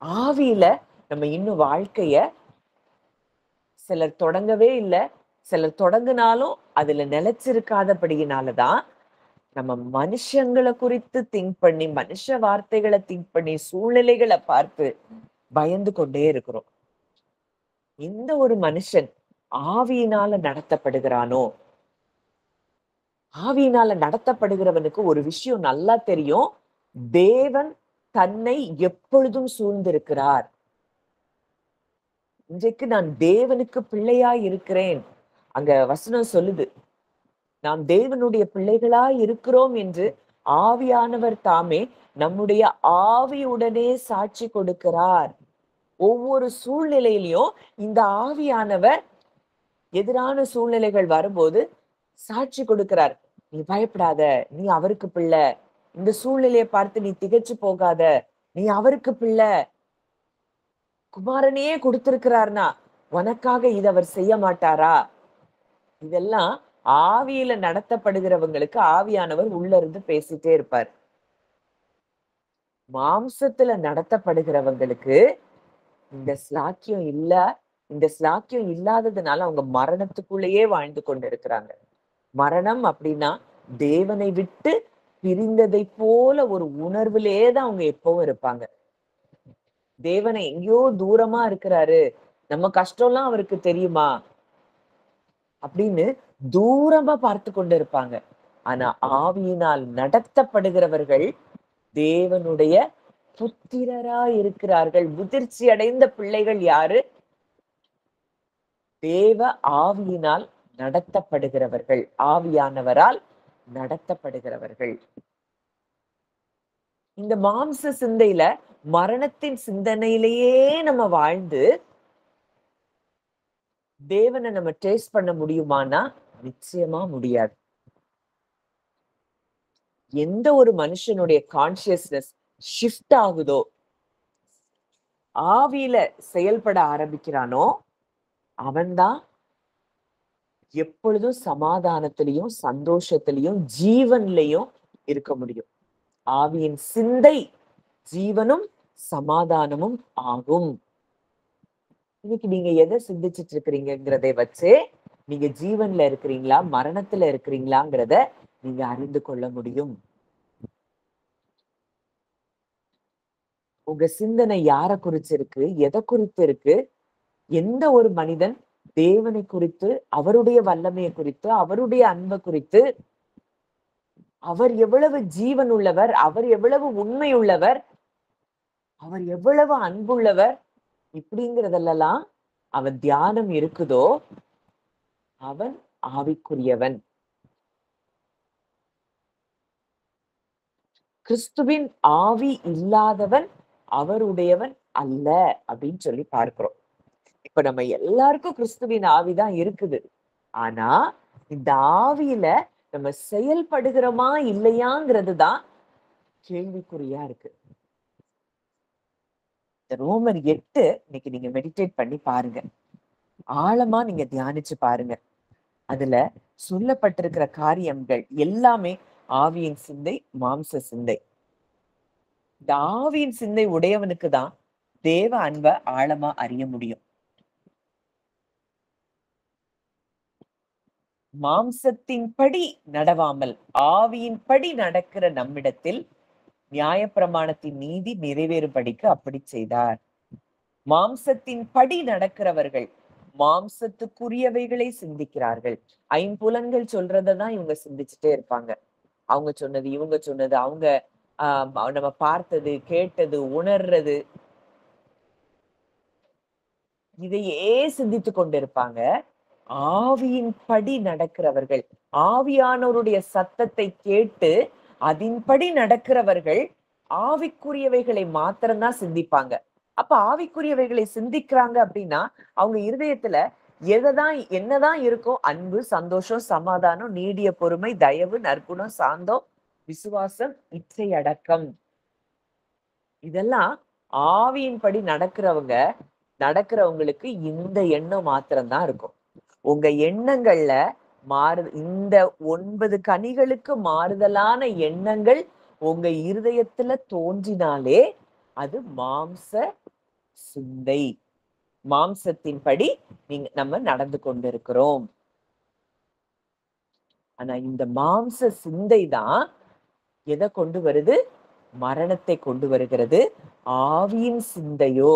ஆவியில நம்ம இன்னும் வாழ்க்கைய சிலர் தொடங்கவே இல்லை, சிலர் தொடங்கினாலும் அதுல நிலைச்சிருக்காதபடியினாலதான் நம்ம மனுஷங்களை குறித்து திங்க் பண்ணி, மனுஷ வார்த்தைகளை திங்க் பண்ணி, சூழ்நிலைகளை பார்த்து பயந்து கொண்டே இருக்கிறோம். இந்த ஒரு மனுஷன் ஆவியினால நடத்தப்படுகிறானோ, ஆவியினால நடத்தப்படுகிறவனுக்கு ஒரு விஷயம் நல்லா தெரியும், தேவன் தன்னை எப்பொழுதும் சூழ்ந்திருக்கிறார். இன்றைக்கு நான் தேவனுக்கு பிள்ளையாய் இருக்கிறேன். அங்க வசனம் சொல்லுது, நாம் தேவனுடைய பிள்ளைகளாய் இருக்கிறோம் என்று ஆவியானவர் தாமே நம்முடைய ஆவியுடனே சாட்சி கொடுக்கிறார். ஒவ்வொரு சூழ்நிலையிலையும் இந்த ஆவியானவர் எதிரான சூழ்நிலைகள் வரும்போது சாட்சி கொடுக்கிறார். நீ பயப்படாத, நீ அவருக்கு பிள்ளை. இந்த சூழ்நிலையை பார்த்து நீ திகைச்சு போகாத, நீ அவருக்கு பிள்ளை. குமாரனையே கொடுத்திருக்கிறார்னா உனக்காக இதை அவர் செய்ய மாட்டாரா? இதெல்லாம் ஆவியில நடத்தப்படுகிறவங்களுக்கு ஆவியானவர் உள்ள இருந்து பேசிட்டே இருப்பார். மாம்சத்துல நடத்தப்படுகிறவங்களுக்கு இந்த ஸ்லாக்கியம் இல்ல, இந்த ஸ்லாக்கியம் இல்லாததுனால அவங்க மரணத்துக்குள்ளேயே வாழ்ந்து கொண்டு இருக்கிறாங்க. மரணம் அப்படின்னா தேவனை விட்டு பிரிந்ததை போல ஒரு உணர்விலேதான் அவங்க எப்பவும் இருப்பாங்க. தேவனை எங்கேயோ தூரமா இருக்கிறாரு, நம்ம கஷ்டம்லாம் அவருக்கு தெரியுமா அப்படின்னு தூரமா பார்த்து கொண்டு இருப்பாங்க. ஆனா ஆவியினால் நடத்தப்படுகிறவர்கள் தேவனுடைய புத்திரரா இருக்கிறார்கள். முதிர்ச்சி அடைந்த பிள்ளைகள் யாரு? தேவ ஆவியினால் நடத்தப்படுகிறவர்கள், ஆவியானவரால் நடத்தப்படுகிறவர்கள். இந்த மாம்ச சிந்தையில மரணத்தின் சிந்தனையிலேயே நம்ம வாழ்ந்து தேவனை நம்ம டேஸ்ட் பண்ண முடியுமானா நிச்சயமா முடியாது. எந்த ஒரு மனுஷனுடைய கான்சியஸ்னஸ் ஷிஃப்ட் ஆகுதோ, ஆவியில செயல்பட ஆரம்பிக்கிறானோ, அவன்தான் எப்பொழுதும் சமாதானத்திலையும் சந்தோஷத்திலையும் ஜீவன்லையும் இருக்க முடியும். ஆவியின் சிந்தை ஜீவனும் சமாதானமும் ஆகும். இன்னைக்கு நீங்க எதை சிந்திச்சிட்டு இருக்கிறீங்கிறதை வச்சே நீங்க ஜீவன்ல இருக்கிறீங்களா, மரணத்துல இருக்கிறீங்களாங்கிறத நீங்க அறிந்து கொள்ள முடியும். உங்க சிந்தனை யாரை குறிச்சு இருக்கு, எதை குறித்து இருக்கு? எந்த ஒரு மனிதன் தேவனை குறித்து, அவருடைய வல்லமையை குறித்து, அவருடைய அன்பை குறித்து, அவர் எவ்வளவு ஜீவன் உள்ளவர், அவர் எவ்வளவு உண்மை உள்ளவர், அவர் எவ்வளவு அன்புள்ளவர், இப்படிங்கிறதெல்லாம் அவன் தியானம் இருக்குதோ அவன் ஆவிக்குரியவன். கிறிஸ்துவின் ஆவி இல்லாதவன் அவருடையவன் அல்ல அப்படின்னு சொல்லி பார்க்கிறோம். இப்ப நம்ம எல்லாருக்கும் கிறிஸ்துவின் ஆவிதான் இருக்குது. ஆனா இந்த ஆவியில நம்ம செயல்படுகிறோமா இல்லையாங்கிறது தான் கேள்விக்குறியா இருக்கு. இந்த ரோமர் 8 இன்னைக்கு நீங்க மெடிடேட் பண்ணி பாருங்க, ஆழமா நீங்க தியானிச்சு பாருங்க. அதுல சொல்லப்பட்டிருக்கிற காரியங்கள் எல்லாமே ஆவியின் சிந்தை, மாம்ச சிந்தை. இந்த ஆவியின் சிந்தை உடையவனுக்கு தான் தேவ அன்பை ஆழமா அறிய முடியும். மாம்சத்தின்படி நடவாமல் ஆவியின்படி நடக்கிற நம்மிடத்தில் நியாயப்பிரமாணத்தின் நீதி நிறைவேறும்படிக்கு அப்படி செய்தார். மாம்சத்தின்படி நடக்கிறவர்கள் மாம்சத்துக்குரியவைகளை சிந்திக்கிறார்கள். ஐம்புலன்கள் சொல்றதான் இவங்க சிந்திச்சுட்டே இருப்பாங்க. அவங்க சொன்னது, இவங்க சொன்னது, அவங்க நம்ம பார்த்தது, கேட்டது, உணர்றது, இதையே சிந்தித்து கொண்டிருப்பாங்க. ஆவியின்படி நடக்கிறவர்கள், ஆவியானவருடைய சத்தத்தை கேட்டு அதன்படி நடக்கிறவர்கள் ஆவிக்குரியவைகளை மாத்திரம்தான் சிந்திப்பாங்க. அப்ப ஆவிக்குரியவைகளை சிந்திக்கிறாங்க அப்படின்னா அவங்க இருதயத்துல என்னதான் இருக்கும்? அன்பு, சந்தோஷம், சமாதானம், நீடிய பொறுமை, தயவு, நற்குணம், சாந்தம், விசுவாசம், இச்சை அடக்கம். இதெல்லாம் ஆவியின்படி நடக்கிறவங்களுக்கு இந்த எண்ணம் மாத்திரம்தான் இருக்கும். உங்க எண்ணங்கள்ல இந்த 9 கனிகளுக்கு மாறுதலான எண்ணங்கள் உங்க இருதயத்துல தோன்றினாலே அது மாம்ச சிந்தை. மாம்சத்தின்படி நம்ம நடந்து கொண்டிருக்கிறோம். ஆனா இந்த மாம்ச சிந்தை தான் எதை கொண்டு வருது? மரணத்தை கொண்டு வருகிறது. ஆவியின் சிந்தையோ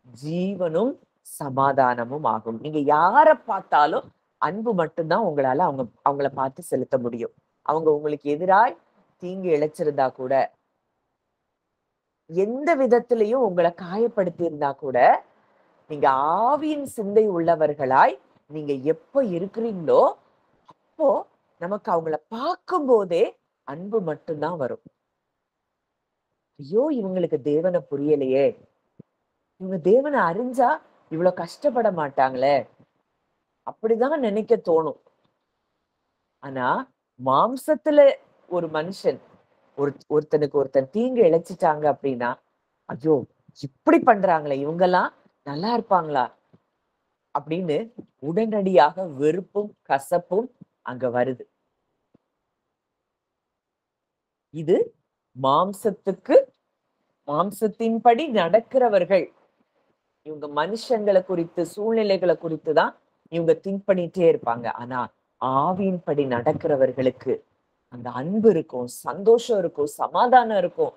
ஜீவனும் சமாதானமும் ஆகும். நீங்க யார பார்த்தாலும் அன்பு மட்டும்தான் உங்களால அவங்கள பார்த்து செலுத்த முடியும். அவங்க உங்களுக்கு எதிராய் தீங்கு இழைச்சிருந்தா கூட, எந்த விதத்திலையும் உங்களை காயப்படுத்தி இருந்தா கூட, நீங்க ஆவியின் சிந்தை உள்ளவர்களாய் நீங்க எப்ப இருக்கிறீங்களோ அப்போ நமக்கு அவங்கள பார்க்கும் போதே அன்பு மட்டும்தான் வரும். ஐயோ, இவங்களுக்கு தேவனை புரியலையே, இவங்க தேவனை அறிஞ்சா இவ்வளவு கஷ்டப்பட மாட்டாங்களே, அப்படிதான் நினைக்க தோணும். ஆனா மாம்சத்துல ஒரு மனுஷன் ஒருத்தன் தீங்கு இழைச்சிட்டாங்க அப்படின்னா, ஐயோ இப்படி பண்றாங்களே, இவங்கெல்லாம் நல்லா இருப்பாங்களா அப்படின்னு உடனடியாக வெறுப்பும் கசப்பும் அங்க வருது. இது மாம்சத்தின்படி நடக்கிறவர்கள். இவங்க மனுஷங்களை குறித்து, சூழ்நிலைகளை குறித்துதான் இவங்க திங்க் பண்ணிட்டே இருப்பாங்க. ஆனா ஆவியின்படி நடக்கிறவர்களுக்கு அந்த அன்பு இருக்கும், சந்தோஷம் இருக்கும், சமாதானம் இருக்கும்.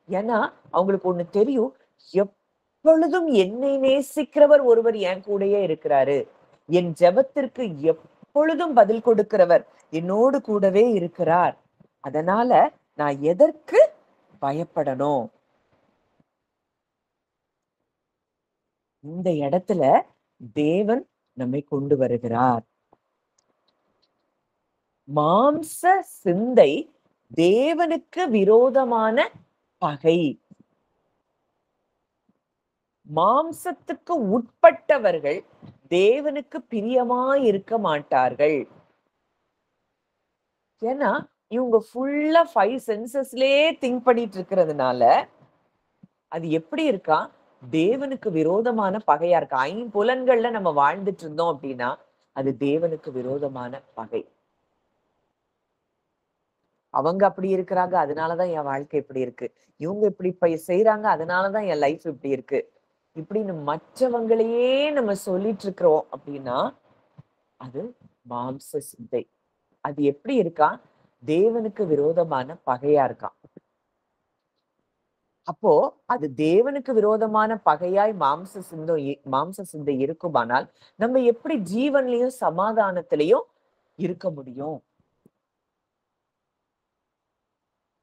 ஏன்னா அவங்களுக்கு ஒண்ணு தெரியும், எப்பொழுதும் என்னை நேசிக்கிறவர் ஒருவர் என் கூடயே இருக்கிறாரு, என் ஜெபத்திற்கு எப்பொழுதும் பதில் கொடுக்கிறவர் என்னோடு கூடவே இருக்கிறார். அதனால நான் எதற்கு பயப்படணும்? இந்த இடத்துல தேவன் நம்மை கொண்டு வருகிறார். மாம்ச சிந்தை தேவனுக்கு விரோதமான பகை. மாம்சத்துக்கு உட்பட்டவர்கள் தேவனுக்கு பிரியமாய் இருக்க மாட்டார்கள். ஏன்னா இவங்க ஃபுல்லா 5 சென்சஸ்லயே திங்க் பண்ணிட்டு இருக்கிறதுனால அது எப்படி இருக்கா? தேவனுக்கு விரோதமான பகையா இருக்கா. 5 புலன்கள்ல நம்ம வாழ்ந்துட்டு இருந்தோம் அப்படின்னா அது தேவனுக்கு விரோதமான பகை. அவங்க அப்படி இருக்கிறாங்க, அதனாலதான் என் வாழ்க்கை இப்படி இருக்கு. இவங்க இப்படி செய்யறாங்க, அதனாலதான் என் லைஃப் இப்படி இருக்கு. இப்படின்னு மற்றவங்களையே நம்ம சொல்லிட்டு இருக்கிறோம் அப்படின்னா அது மாம்ச சிந்தை. அது எப்படி இருக்கா? தேவனுக்கு விரோதமான பகையா இருக்கான். அப்போ அது தேவனுக்கு விரோதமான பகையாய் மாம்ச சிந்தை இருக்குமானால் நம்ம எப்படி ஜீவன்லயும் சமாதானத்திலையும் இருக்க முடியும்?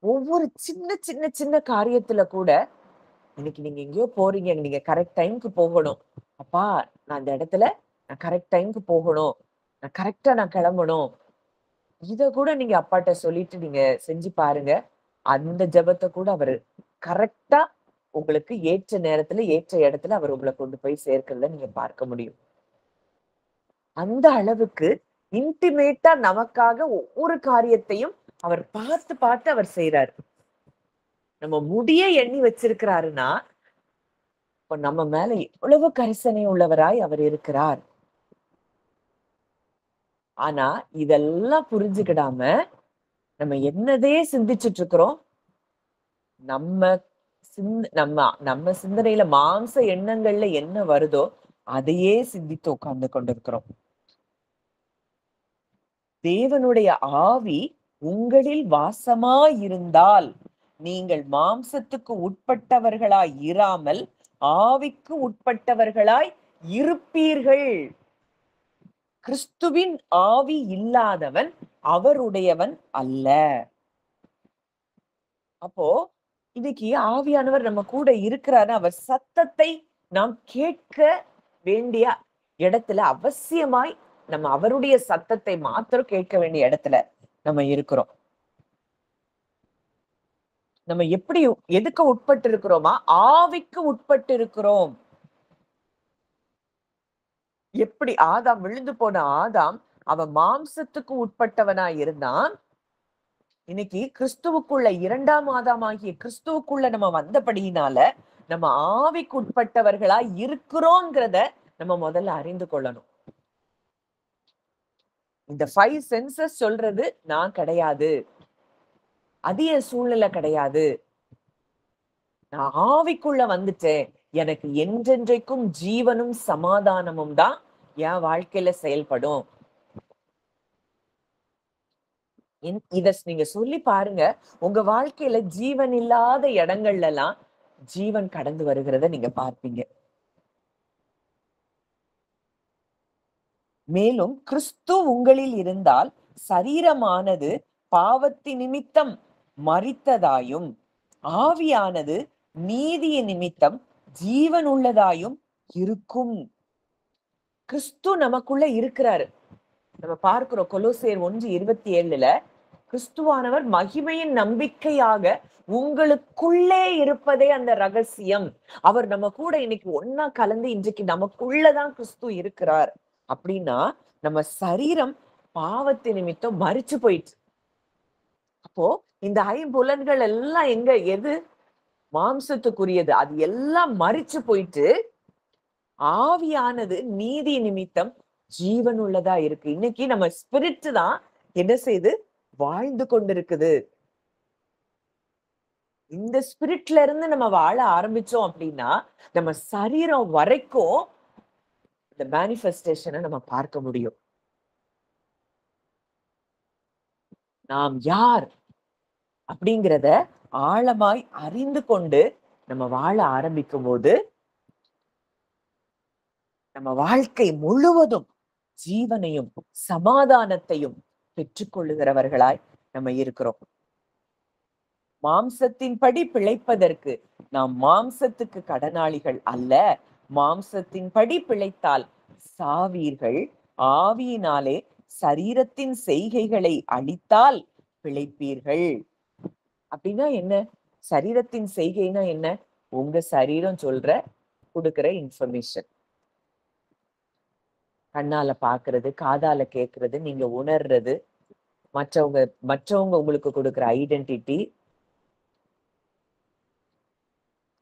ஒவ்வொரு சின்ன சின்ன சின்ன காரியத்துல கூட, இன்னைக்கு நீங்க எங்கேயோ போறீங்க, நீங்க கரெக்ட் டைம்க்கு போகணும். அப்பா, நான் அந்த இடத்துல நான் கரெக்ட் டைம்க்கு போகணும், நான் கரெக்டா கிளம்பணும். இத கூட நீங்க அப்பாட்ட சொல்லிட்டு நீங்க செஞ்சு பாருங்க. அந்த ஜெபத்தை கூட அவரு கரெக்டா உங்களுக்கு ஏற்ற நேரத்துல ஏற்ற இடத்துல அவர் உங்களை கொண்டு போய் சேர்க்கிறத நீங்க பார்க்க முடியும். அந்த அளவுக்கு இன்டிமேட்டா நமக்காக ஒவ்வொரு காரியத்தையும் அவர் பார்த்து பார்த்து அவர் செய்யறாரு. நம்ம முடிய எண்ணி வச்சிருக்கிறாருன்னா இப்ப நம்ம மேல எவ்வளவு கரிசனை உள்ளவராய் அவர் இருக்கிறார். ஆனா இதெல்லாம் புரிஞ்சுக்கிடாம நம்ம என்னதே சிந்திச்சுட்டு இருக்கிறோம். நம்ம சிந்தனையில மாம்ச எண்ணங்கள்ல என்ன வருதோ அதையே சிந்தித்து உட்கார்ந்து கொண்டிருக்கிறோம். தேவனுடைய ஆவி உங்களில் வாசமாயிருந்தால் நீங்கள் மாம்சத்துக்கு உட்பட்டவர்களாய் இராமல் ஆவிக்கு உட்பட்டவர்களாய் இருப்பீர்கள். கிறிஸ்துவின் ஆவி இல்லாதவன் அவருடையவன் அல்ல. அப்போ இன்னைக்கு ஆவியானவர் நம்ம கூட இருக்கிறாரு. அவர் சத்தத்தை நாம் கேட்க வேண்டிய இடத்துல அவசியமாய் நம்ம அவருடைய சத்தத்தை மாத்திரம் கேட்க வேண்டிய இடத்துல நம்ம இருக்கிறோம். நம்ம எப்படி எதுக்கு உட்பட்டு இருக்கிறோமா? ஆவிக்கு உட்பட்டு இருக்கிறோம். எப்படி ஆதாம் விழுந்து போன ஆதாம் அவன் மாம்சத்துக்கு உட்பட்டவனா இருந்தான். இன்னைக்கு கிறிஸ்துவுக்குள்ள இரண்டாம் ஆதாமாகிய கிறிஸ்துவுக்குள்ள நம்ம வந்தபடியினால நம்ம ஆவிக்கு உட்பட்டவர்களா இருக்கிறோங்கிறத நம்ம முதல்ல அறிந்து கொள்ளணும். இந்த 5 சென்சஸ் சொல்றது நான் கிடையாது, அது என் சூழ்நிலை கிடையாது. நான் ஆவிக்குள்ள வந்துட்டேன். எனக்கு என்றென்றைக்கும் ஜீவனும் சமாதானமும் தான் என் வாழ்க்கையில செயல்படும். இத நீங்க சொல்லி பாருங்க. உங்க வாழ்க்கையில ஜீவன் இல்லாத இடங்கள்ல எல்லாம் ஜீவன் கடந்து வருகிறத நீங்க பார்ப்பீங்க. மேலும் கிறிஸ்து உங்களில் இருந்தால் சரீரமானது பாவத்தி நிமித்தம் மரித்ததாயும் ஆவியானது நீதிய நிமித்தம் ஜீவன் உள்ளதாயும் இருக்கும். கிறிஸ்து நமக்குள்ள இருக்கிறாரு. நம்ம பார்க்கிறோம் கொலோசியர் 1:27 கிறிஸ்துவானவர் மகிமையின் நம்பிக்கையாக உங்களுக்குள்ளே இருப்பதே அந்த ரகசியம். அவர் நம்ம கூட இன்னைக்கு ஒன்னா கலந்து இன்றைக்கு நமக்குள்ளதான் கிறிஸ்து இருக்கிறார். அப்படின்னா நம்ம சரீரம் பாவத்து நிமித்தம் மரிச்சு போயிட்டு. அப்போ இந்த ஐம்புலன்கள் எல்லாம் எது மாம்சத்துக்குரியது, அது எல்லாம் மரிச்சு போயிட்டு ஆவியானது நீதி நிமித்தம் ஜீவன் உள்ளதா இருக்கு. இன்னைக்கு நம்ம ஸ்பிரிட் தான் என்ன செய்து வாழ்ந்து கொண்டிருக்குது. இந்த ஸ்பிரிட்ல இருந்து நம்ம வாழ ஆரம்பிச்சோம் அப்படின்னா நம்ம சரீரம் வரைக்கும் இந்த மேனிஃபெஸ்டேஷனை நம்ம பார்க்க முடியும். நாம் யார் அப்படிங்கிறத ஆழமாய் அறிந்து கொண்டு நம்ம வாழ ஆரம்பிக்கும் போது நம்ம வாழ்க்கை முழுவதும் ஜீவனையும் சமாதானத்தையும் பெற்றுக்கொள்ளுகிறவர்களாய் நம்ம இருக்கிறோம். மாம்சத்தின்படி பிழைப்பதற்கு நாம் மாம்சத்துக்கு கடனாளிகள் அல்ல. மாம்சத்தின்படி பிழைத்தால் சாவீர்கள். ஆவியினாலே சரீரத்தின் செய்கைகளை அழித்தால் பிழைப்பீர்கள். அப்படின்னா என்ன? சரீரத்தின் செய்கைனா என்ன? உங்க சரீரம் கொடுக்கிற இன்ஃபர்மேஷன். கண்ணால பாக்குறது, காதால கேட்கறது, நீங்க உணர்றது, மற்றவங்க உங்களுக்கு கொடுக்கிற ஐடென்டிட்டி.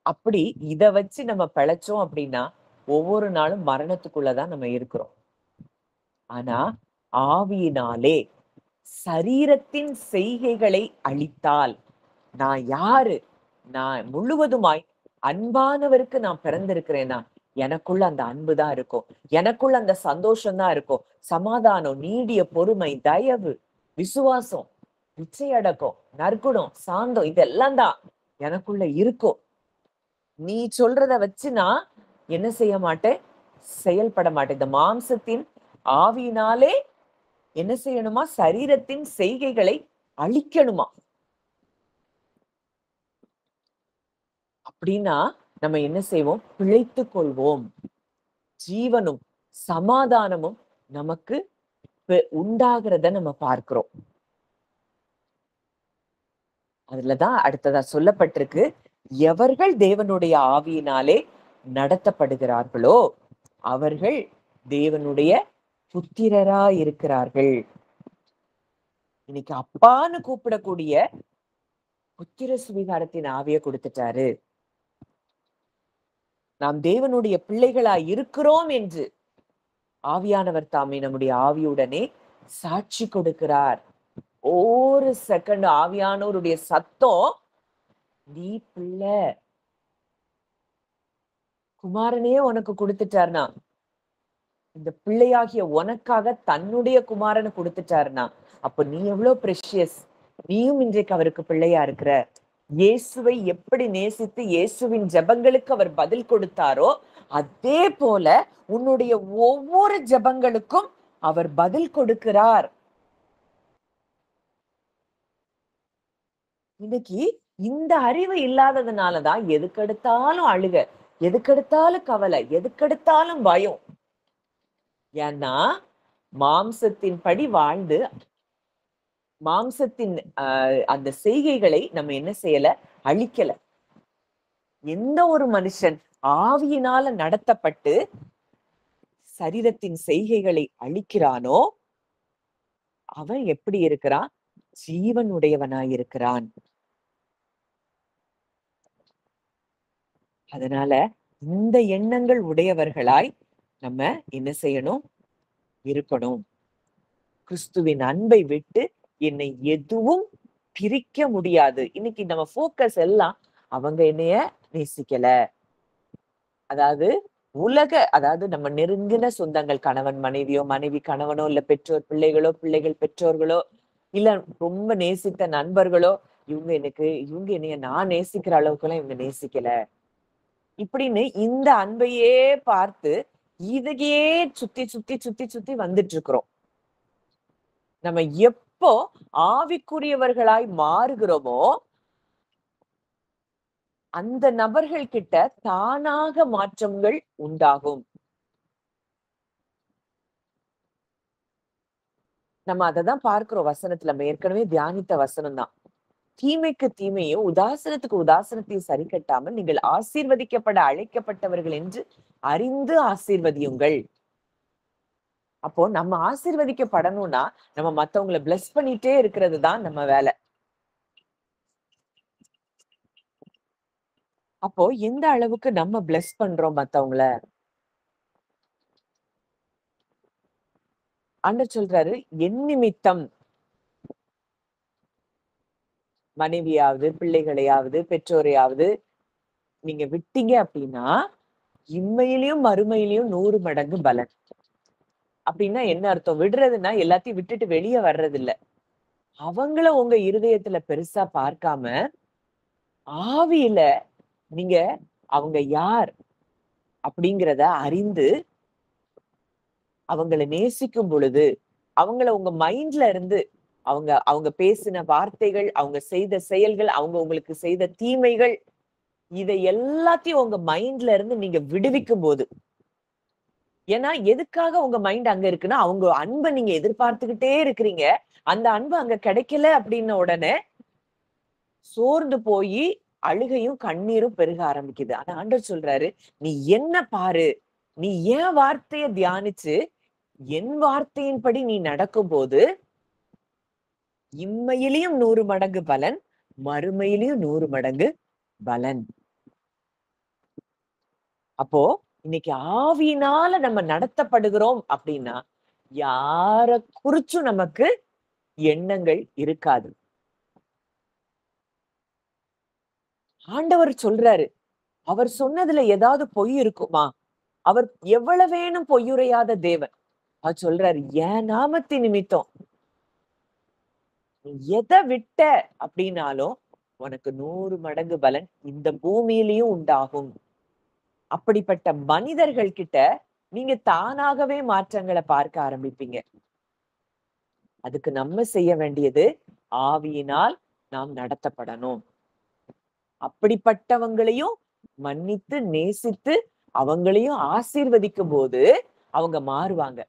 அப்படி இத வச்சு நம்ம பிழைச்சோம் அப்படின்னா ஒவ்வொரு நாளும் மரணத்துக்குள்ளதான் நம்ம இருக்கிறோம். ஆனா ஆவியினாலே சரீரத்தின் செய்கைகளை அழித்தால், நான் யாரு? நான் முழுவதுமாய் அன்பானவருக்கு நான் பிறந்திருக்கிறேன்னா எனக்குள்ள அந்த அன்புதான் இருக்கும், எனக்குள்ள அந்த சந்தோஷம் தான் இருக்கும். சமாதானம், நீடிய பொறுமை, தயவு, விசுவாசம், நிச்சயடக்கம், நற்குணம், சாந்தம், இதெல்லாம் தான் எனக்குள்ள இருக்கும். நீ சொல்றத வச்சு நான் என்ன செய்ய மாட்டேன்? செயல்பட மாட்டேன். இந்த மாம்சத்தின் ஆவியினாலே என்ன செய்யணுமா? சரீரத்தின் செய்கைகளை அழிக்கணுமா? அப்படின்னா நம்ம என்ன செய்வோம்? பிழைத்துக் கொள்வோம். ஜீவனும் சமாதானமும் நமக்கு உண்டாகிறத நம்ம பார்க்கிறோம். அதுலதான் அடுத்ததா சொல்லப்பட்டிருக்கு, எவர்கள் தேவனுடைய ஆவியினாலே நடத்தப்படுகிறார்களோ அவர்கள் தேவனுடைய புத்திரரா இருக்கிறார்கள். இன்னைக்கு அப்பான்னு கூப்பிடக்கூடிய புத்திர சுவிகாரத்தின் ஆவியை கொடுத்துட்டாரு. நாம் தேவனுடைய பிள்ளைகளா இருக்கிறோம் என்று ஆவியானவர் தாமே நம்முடைய ஆவியுடனே சாட்சி கொடுக்கிறார். ஒரு செகண்ட் ஆவியானவருடைய சத்தம், நீ பிள்ளை, குமாரனே உனக்கு கொடுத்துட்டார்னா இந்த பிள்ளையாகிய உனக்காக தன்னுடைய குமாரனை கொடுத்துட்டாருன்னா, அப்ப நீ எவ்வளவு ப்ரெஷியஸ். நீயும் இன்றைக்கு அவருக்கு பிள்ளையா இருக்கிற. இயேசுவை எப்படி நேசித்து இயேசுவின் ஜெபங்களுக்கு அவர் பதில் கொடுத்தாரோ, அதே போல உன்னுடைய ஒவ்வொரு ஜெபங்களுக்கும் அவர் பதில் கொடுக்கிறார். இன்னைக்கு இந்த அறிவு இல்லாததுனாலதான் எதுக்கெடுத்தாலும் அழுக, எதுக்கெடுத்தாலும் கவலை, எதுக்கெடுத்தாலும் பயம். ஏன்னா மாம்சத்தின் படி வாழ்ந்து மாம்சத்தின் அந்த செய்கைகளை நம்ம என்ன செய்யல, அழிக்கல. எந்த ஒரு மனுஷன் ஆவியினால நடத்தப்பட்டு சரீரத்தின் செய்கைகளை அழிக்கிறானோ அவன் எப்படி இருக்கிறான்? ஜீவனுடையவனாயிருக்கிறான். அதனால இந்த எண்ணங்கள் உடையவர்களாய் நம்ம என்ன செய்யணும்? இருக்கணும். கிறிஸ்துவின் அன்பை விட்டு என்னை எதுவும் பிரிக்க முடியாது. இன்னைக்கு நம்ம போக்கஸ் எல்லாம் அவங்க என்னைய நேசிக்கல, அதாவது நம்ம நெருங்கின சொந்தங்கள், கணவன் மனைவியோ, மனைவி கணவனோ, இல்ல பெற்றோர் பிள்ளைகளோ, பிள்ளைகள் பெற்றோர்களோ, இல்ல ரொம்ப நேசித்த நண்பர்களோ, இவங்க என்னைய நான் நேசிக்கிற அளவுக்கு எல்லாம் இவங்க நேசிக்கல இப்படின்னு இந்த அன்பையே பார்த்து இதையே சுத்தி சுத்தி சுத்தி சுத்தி வந்துட்டு இருக்கிறோம். நம்ம எப்போ ஆவிக்குரியவர்களாய் மாறுகிறோமோ அந்த நபர்கள் கிட்ட தானாக மாற்றங்கள் உண்டாகும். நம்ம அததான் பார்க்கிறோம் வசனத்துல. நம்ம ஏற்கனவே தியானித்த வசனம் தான். தீமைக்கு தீமையும் உதாசனத்துக்கு உதாசனத்தையும் சரி கட்டாமல் நீங்கள் ஆசீர்வதிக்கப்பட அழைக்கப்பட்டவர்கள் என்று அறிந்து ஆசீர்வதியுங்கள். அப்போ நம்ம ஆசீர்வதிக்கப்படணும்னா நம்ம மத்தவங்களை பிளஸ் பண்ணிட்டே இருக்கிறது தான் நம்ம வேலை. அப்போ எந்த அளவுக்கு நம்ம பிளஸ் பண்றோம் மத்தவங்கள? ஆண்டவர் சொல்றாரு, என் நிமித்தம் மனைவியாவது, பிள்ளைகளையாவது, பெற்றோரையாவது நீங்க விட்டீங்க அப்படின்னா இம்மையிலையும் மறுமையிலையும் 100 மடங்கு பலன். அப்படின்னா என்ன அர்த்தம்? விடுறதுன்னா எல்லாத்தையும் விட்டுட்டு வெளியே வர்றது இல்ல. அவங்கள உங்க இருதயத்துல பெருசா பார்க்காம ஆவியில நீங்க அவங்க யார் அப்படிங்கிறத அறிந்து அவங்களை நேசிக்கும் பொழுது அவங்கள உங்க மைண்ட்ல இருந்து அவங்க பேசின வார்த்தைகள், அவங்க செய்த செயல்கள், அவங்க உங்களுக்கு செய்த தீமைகள், இதை எல்லாத்தையும் உங்க மைண்ட்ல இருந்து நீங்க விடுவிக்கும் போது, ஏன்னா எதுக்காக உங்க மைண்ட் அங்க இருக்குன்னா அவங்க அன்பை நீங்க எதிர்பார்த்துக்கிட்டே இருக்கிறீங்க. அந்த அன்பு அங்க கிடைக்கல அப்படின்ன உடனே சோர்ந்து போய் அழுகையும் கண்ணீரும் பெருக ஆரம்பிக்குது. ஆனா ஆண்டவர் சொல்றாரு, நீ என்ன பாரு, நீ என் வார்த்தைய தியானிச்சு என் வார்த்தையின்படி நீ நடக்கும் போது இம்மையிலையும் 100 மடங்கு பலன், மறுமையிலையும் 100 மடங்கு பலன். அப்போ இன்னைக்கு ஆவியினால நம்ம நடத்தப்படுகிறோம் அப்படின்னா யார குறிச்சும் நமக்கு எண்ணங்கள் இருக்காது. ஆண்டவர் சொல்றாரு, அவர் சொன்னதுல ஏதாவது பொய் இருக்குமா? அவர் எவ்வளவேனும் பொய்யுரையாத தேவன். அவர் சொல்றாரு, என் நாமத்தின் நிமித்தம் எதை விட்ட அப்படின்னாலும் உனக்கு 100 மடங்கு பலன் இந்த பூமியிலையும் உண்டாகும். அப்படிப்பட்ட மனிதர்கள் கிட்ட நீங்க தானாகவே மாற்றங்களை பார்க்க ஆரம்பிப்பீங்க. அதுக்கு நம்ம செய்ய வேண்டியது ஆவியினால் நாம் நடத்தப்படணும். அப்படிப்பட்டவங்களையும் மன்னித்து நேசித்து அவங்களையும் ஆசீர்வதிக்கும் போது அவங்க மாறுவாங்க.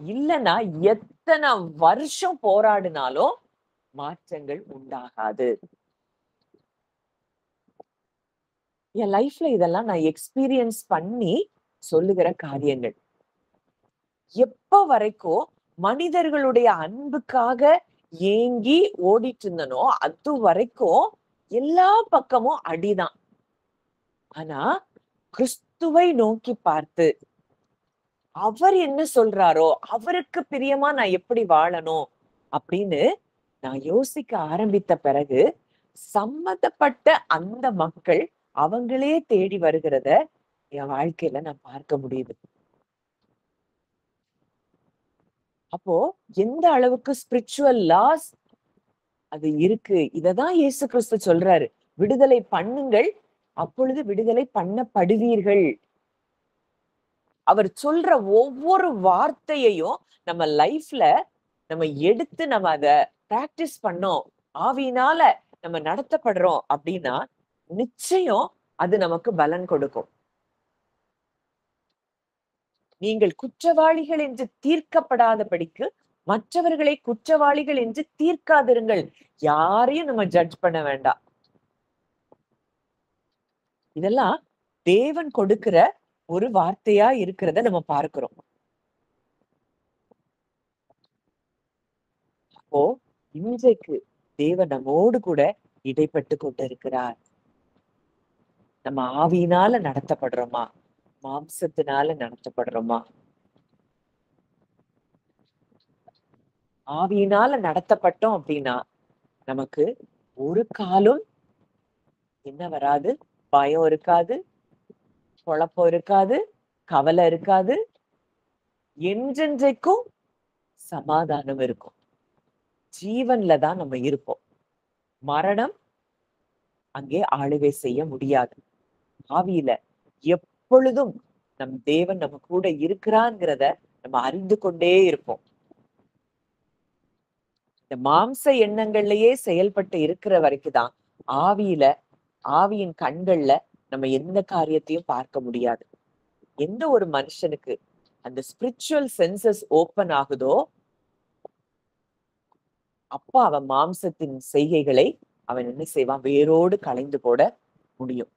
இல்லைன்னா எத்தனை வருஷம் போராடினாலும் மாற்றங்கள் உண்டாகாது. என் லைஃப்ல இதெல்லாம் நான் எக்ஸ்பீரியன்ஸ் பண்ணி சொல்லுகிற காரியங்கள். எப்ப வரைக்கும் மனிதர்களுடைய அன்புக்காக ஏங்கி ஓடிட்டு இருந்தனோ அது வரைக்கும் எல்லா பக்கமும் அடிதான். ஆனா கிறிஸ்துவை நோக்கி பார்த்து அவர் என்ன சொல்றாரோ அவருக்கு பிரியமா நான் எப்படி வாழணும் அப்படின்னு நான் யோசிக்க ஆரம்பித்த பிறகு சம்மந்தப்பட்ட அந்த மக்கள் அவங்களே தேடி வருகிறத என் வாழ்க்கையில நான் பார்க்க முடியுது. அப்போ எந்த அளவுக்கு ஸ்பிரிச்சுவல் லாஸ் அது இருக்கு. இததான் இயேசு கிறிஸ்து சொல்றாரு. விடுதலை பண்ணுங்கள், அப்பொழுது விடுதலை பண்ணப்படுவீர்கள். அவர் சொல்ற ஒவ்வொரு வார்த்தையையும் நம்ம லைஃப்ல நம்ம எடுத்து நம்ம அத பிராக்டிஸ் பண்ணோம். ஆவியினால நம்ம நடத்தப்படுறோம் அப்படின்னா, நிச்சயம் அது நமக்கு பலன் கொடுக்கும். நீங்கள் குற்றவாளிகள் என்று தீர்க்கப்படாதபடிக்கு மற்றவர்களை குற்றவாளிகள் என்று தீர்க்காதிருங்கள். யாரையும் நம்ம ஜட்ஜ் பண்ண வேண்டாம். இதெல்லாம் தேவன் கொடுக்கிற ஒரு வார்த்தையா இருக்கிறத நம்ம பார்க்கிறோம். அப்போ இன்றைக்கு தேவன் நம்மோடு கூட இடைப்பட்டு கொண்டிருக்கிறார். நம்ம ஆவியினால நடத்தப்படுறோமா? மாம்சத்தினால நடத்தப்படுறோமா? ஆவியினால நடத்தப்பட்டோம் அப்படின்னா நமக்கு ஒரு காலும் என்ன வராது, பயம் இருக்காது, குழப்பம் இருக்காது, கவலை இருக்காது, என்றென்றைக்கும் சமாதானம் இருக்கும். ஜீவன்ல தான் நம்ம இருப்போம். மரணம் அங்கே ஆளுகை செய்ய முடியாது. ஆவியில எப்பொழுதும் நம் தேவன் நம்ம கூட இருக்கிறாங்கிறத நம்ம அறிந்து கொண்டே இருப்போம். இந்த மாம்ச எண்ணங்கள்லயே செயல்பட்டு இருக்கிற வரைக்கும் தான் ஆவியில ஆவியின் கண்கள்ல நம்ம எந்த காரியத்தையும் பார்க்க முடியாது. எந்த ஒரு மனுஷனுக்கு அந்த ஸ்பிரிச்சுவல் சென்சஸ் ஓபன் ஆகுதோ அப்ப அவன் மாம்சத்தின் செய்கைகளை அவன் என்ன செய்வான்? வேரோடு களைந்து போட முடியும்.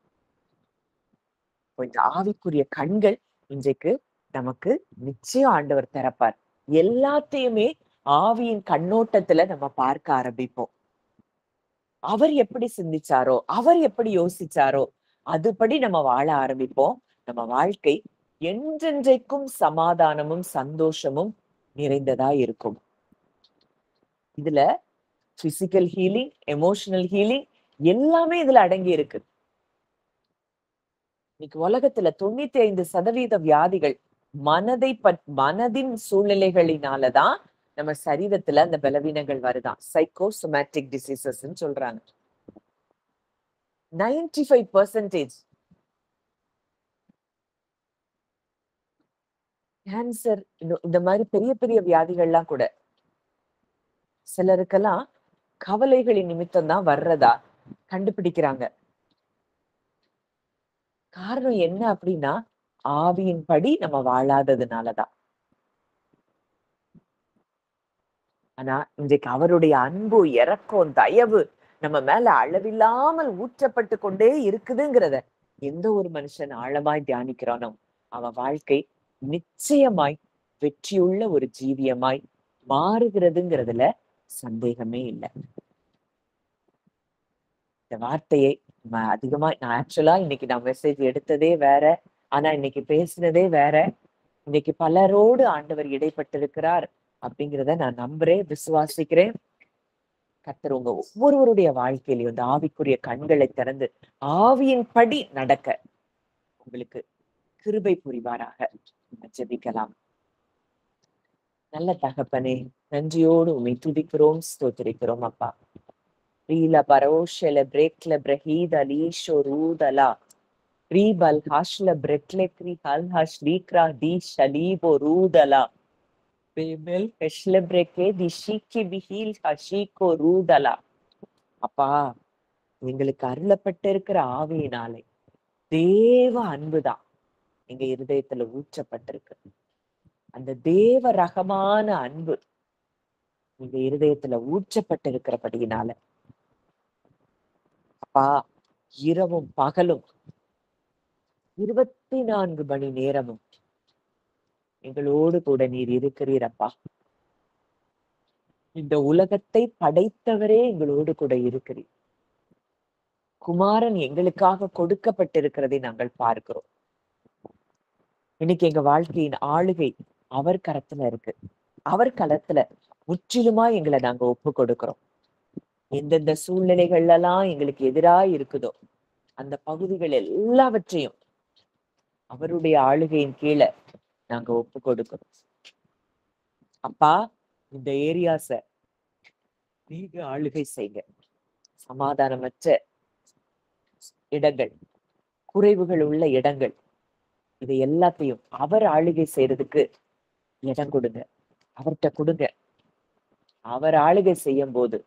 இந்த ஆவிக்குரிய கண்கள் இன்றைக்கு நமக்கு நிச்சயம் ஆண்டவர் திறப்பார். எல்லாத்தையுமே ஆவியின் கண்ணோட்டத்துல நம்ம பார்க்க ஆரம்பிப்போம். அவர் எப்படி சிந்திச்சாரோ, அவர் எப்படி யோசிச்சாரோ, அதுபடி நம்ம வாழ ஆரம்பிப்போம். நம்ம வாழ்க்கை என்றென்றைக்கும் சமாதானமும் சந்தோஷமும் நிறைந்ததா இருக்கும். இதுல பிசிக்கல் ஹீலிங், எமோஷனல் ஹீலிங் எல்லாமே இதுல அடங்கி இருக்கு. இன்னைக்கு உலகத்துல 95% வியாதிகள் மனதின் சூழ்நிலைகளினாலதான் நம்ம சரீரத்துல அந்த பலவீனங்கள் வருதான். சைக்கோசோமேட்டிக் டிசீசஸ் சொல்றாங்க. 95% கேன்சர் இந்த மாதிரி பெரிய பெரிய வியாதிகள்லாம் கூட சிலருக்கெல்லாம் கவலைகளின் நிமித்தம் தான் வர்றதா கண்டுபிடிக்கிறாங்க. காரணம் என்ன அப்படின்னா ஆவியின்படி நம்ம வாழாததுனாலதான். ஆனா இன்றைக்கு அவருடைய அன்பு, இரக்கம், தயவு நம்ம மேல அளவில்லாமல் ஊற்றப்பட்டு கொண்டே இருக்குதுங்கிறத எந்த ஒரு மனுஷன் ஆழமாய் தியானிக்கிறானோ அவன் வாழ்க்கை நிச்சயமாய் வெற்றியுள்ள ஒரு ஜீவியமாய் மாறுகிறதுங்கிறதுல சந்தேகமே இல்லை. இந்த வார்த்தையை அதிகமா நான் ஆக்சுவலா இன்னைக்கு நான் மெசேஜ் எடுத்ததே வேற, ஆனா இன்னைக்கு பேசினதே வேற. இன்னைக்கு பலரோடு ஆண்டவர் இடைப்பட்டிருக்கிறார் அப்படிங்கிறத நான் நம்புறேன், விசுவாசிக்கிறேன். கர்த்தர் உங்க ஒவ்வொருவருடைய வாழ்க்கையிலையும் இந்த ஆவிக்குரிய கண்களை திறந்து ஆவியின் படி நடக்க உங்களுக்கு கிருபை புரிவாராக. ஜெபிக்கலாம். நல்ல தகப்பனே, நன்றியோடு உம்மை துதிக்கிறோம், ஸ்தோத்திரிக்கிறோம் அப்பா. ரீல பரோஷல பிரேக்ல பிரஹீத லீஷோ ரூதலா ரீபல் ஹாஷ்ல பிரெக்லே க்ரி ஹல் ஹஷ் லீக்ரா டி ஷலீபோ ரூதலா பேமெல் ஹெஷ்ல பிரேக்கே தி ஷீக்கி பிஹீல் ஹஷீகோ ரூதலா. அப்பா, எங்களுக்கு அருளப்பட்டு இருக்கிற ஆவியினாலே தேவ அன்புதான் எங்க இருதயத்துல ஊற்றப்பட்டிருக்கு. அந்த தேவ ரகமான அன்பு எங்க இருதயத்துல ஊற்றப்பட்டிருக்கிறபடியினால அப்பா, இரவும் பகலும் 24 மணி நேரமும் எங்களோடு கூட நீர் இருக்கிறீரப்பா. இந்த உலகத்தை படைத்தவரே எங்களோடு கூட இருக்கிறீர். குமாரன் எங்களுக்காக கொடுக்கப்பட்டிருக்கிறதை நாங்கள் பார்க்கிறோம். இன்னைக்கு எங்க வாழ்க்கையின் ஆளுகை அவர் கரத்துல இருக்கு. அவர் களத்துல முற்றிலுமா எங்களை நாங்க ஒப்பு கொடுக்கிறோம். எந்தெந்த சூழ்நிலைகள்ல எல்லாம் எங்களுக்கு எதிராக இருக்குதோ அந்த பகுதிகள் எல்லாவற்றையும் அவருடைய ஆளுகையின் கீழே நாங்க ஒப்பு கொடுக்கிறோம். அப்பா, இந்த ஏரியாஸ நீங்க ஆளுகை செய்யுங்க. சமாதானமற்ற இடங்கள், குறைவுகள் உள்ள இடங்கள், இது எல்லாத்தையும் அவர் ஆளுகை செய்யறதுக்கு இடம் கொடுங்க. அவர்கிட்ட கொடுங்க. அவர் ஆளுகை செய்யும் போது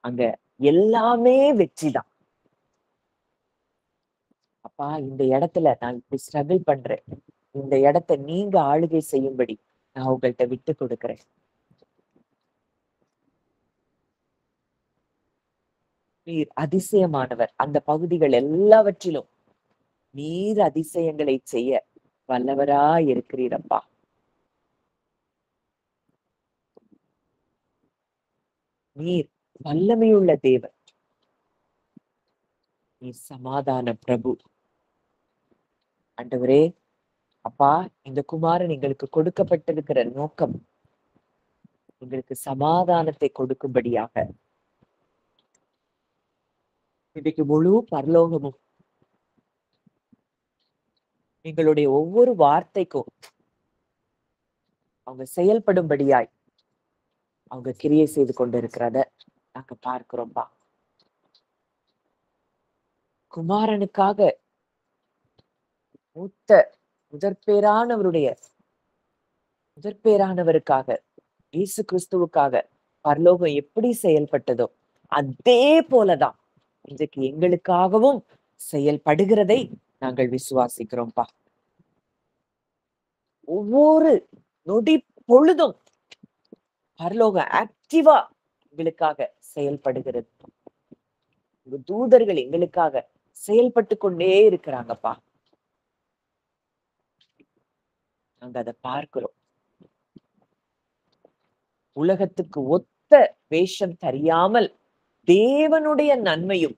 அங்க எல்லாமே வெற்றிதான். அப்பா, இந்த இடத்துல நான் இப்படி ஸ்ட்ரகிள் பண்றேன். இந்த இடத்தை நீங்க ஆளுகை செய்யும்படி நான் உங்கள்கிட்ட விட்டு கொடுக்கிறேன். நீர் அதிசயமானவர். அந்த பகுதிகள் எல்லாவற்றிலும் நீர் அதிசயங்களை செய்ய வல்லவரா இருக்கிறீரப்பா. நீர் வல்லமையுள்ள தேவன். நீர் சமாதான பிரபு. ஆண்டவரே, அப்பா, இந்த குமாரன் எங்களுக்கு கொடுக்கப்பட்டிருக்கிற நோக்கம் எங்களுக்கு சமாதானத்தை கொடுக்கும்படியாக. இன்னைக்கு முழு பரலோகமும் எங்களுடைய ஒவ்வொரு வார்த்தைக்கும் அவங்க செயல்படும்படியாய் அவங்க கிரியை செய்து கொண்டிருக்கிறத நாங்க பார்க்கிறோம்பா. குமாரனுக்காக மூத்த முதற்பேரானவருக்காக இயேசு கிறிஸ்துவுக்காக பரலோகம் எப்படி செயல்பட்டதோ அதே போலதான் இன்றைக்கு எங்களுக்காகவும் செயல்படுகிறதை நாங்கள் விசுவாசிக்கிறோம்பா. ஒவ்வொரு நொடி பொழுதும் பரலோகம் ஆக்டிவா எங்களுக்காக செயல்படுகிறது. தூதர்கள் எங்களுக்காக செயல்பட்டு கொண்டே இருக்கிறாங்கப்பா. நாங்க அதை பார்க்கிறோம். உலகத்துக்கு ஒத்த வேஷம் தெரியாமல் தேவனுடைய நன்மையும்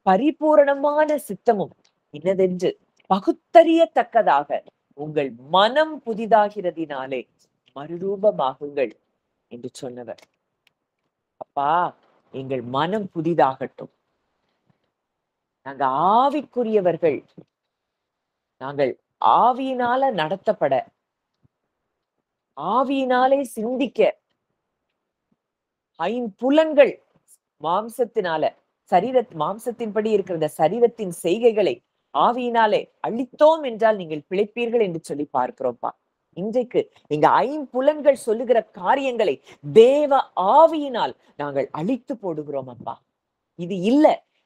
பரிபூரணமான சித்தமும் இன்னதென்று பகுத்தறியத்தக்கதாக உங்கள் மனம் புதிதாகிறதினாலே மறுரூபமாகுங்கள் என்று சொன்னவர். அப்பா, எங்கள் மனம் புதிதாகட்டும். நாங்க ஆவிக்குரியவர்கள். நாங்கள் ஆவியினால நடத்தப்பட, ஆவியினாலே சிந்திக்க, ஐம்புலன்கள் மாம்சத்தினால மாம்சத்தின்படி இருக்கிற சரீரத்தின் செய்கைகளை ஆவியினாலே அழித்தோம் என்றால் நீங்கள் பிழைப்பீர்கள் என்று சொல்லி பார்க்கிறோம்ப்பா. இன்றைக்கு எங்க ஐம்புலன்கள் சொல்லுகிற காரியங்களை தேவ ஆவியினால் நாங்கள் அழித்து போடுகிறோம் அப்பா. இது இல்ல,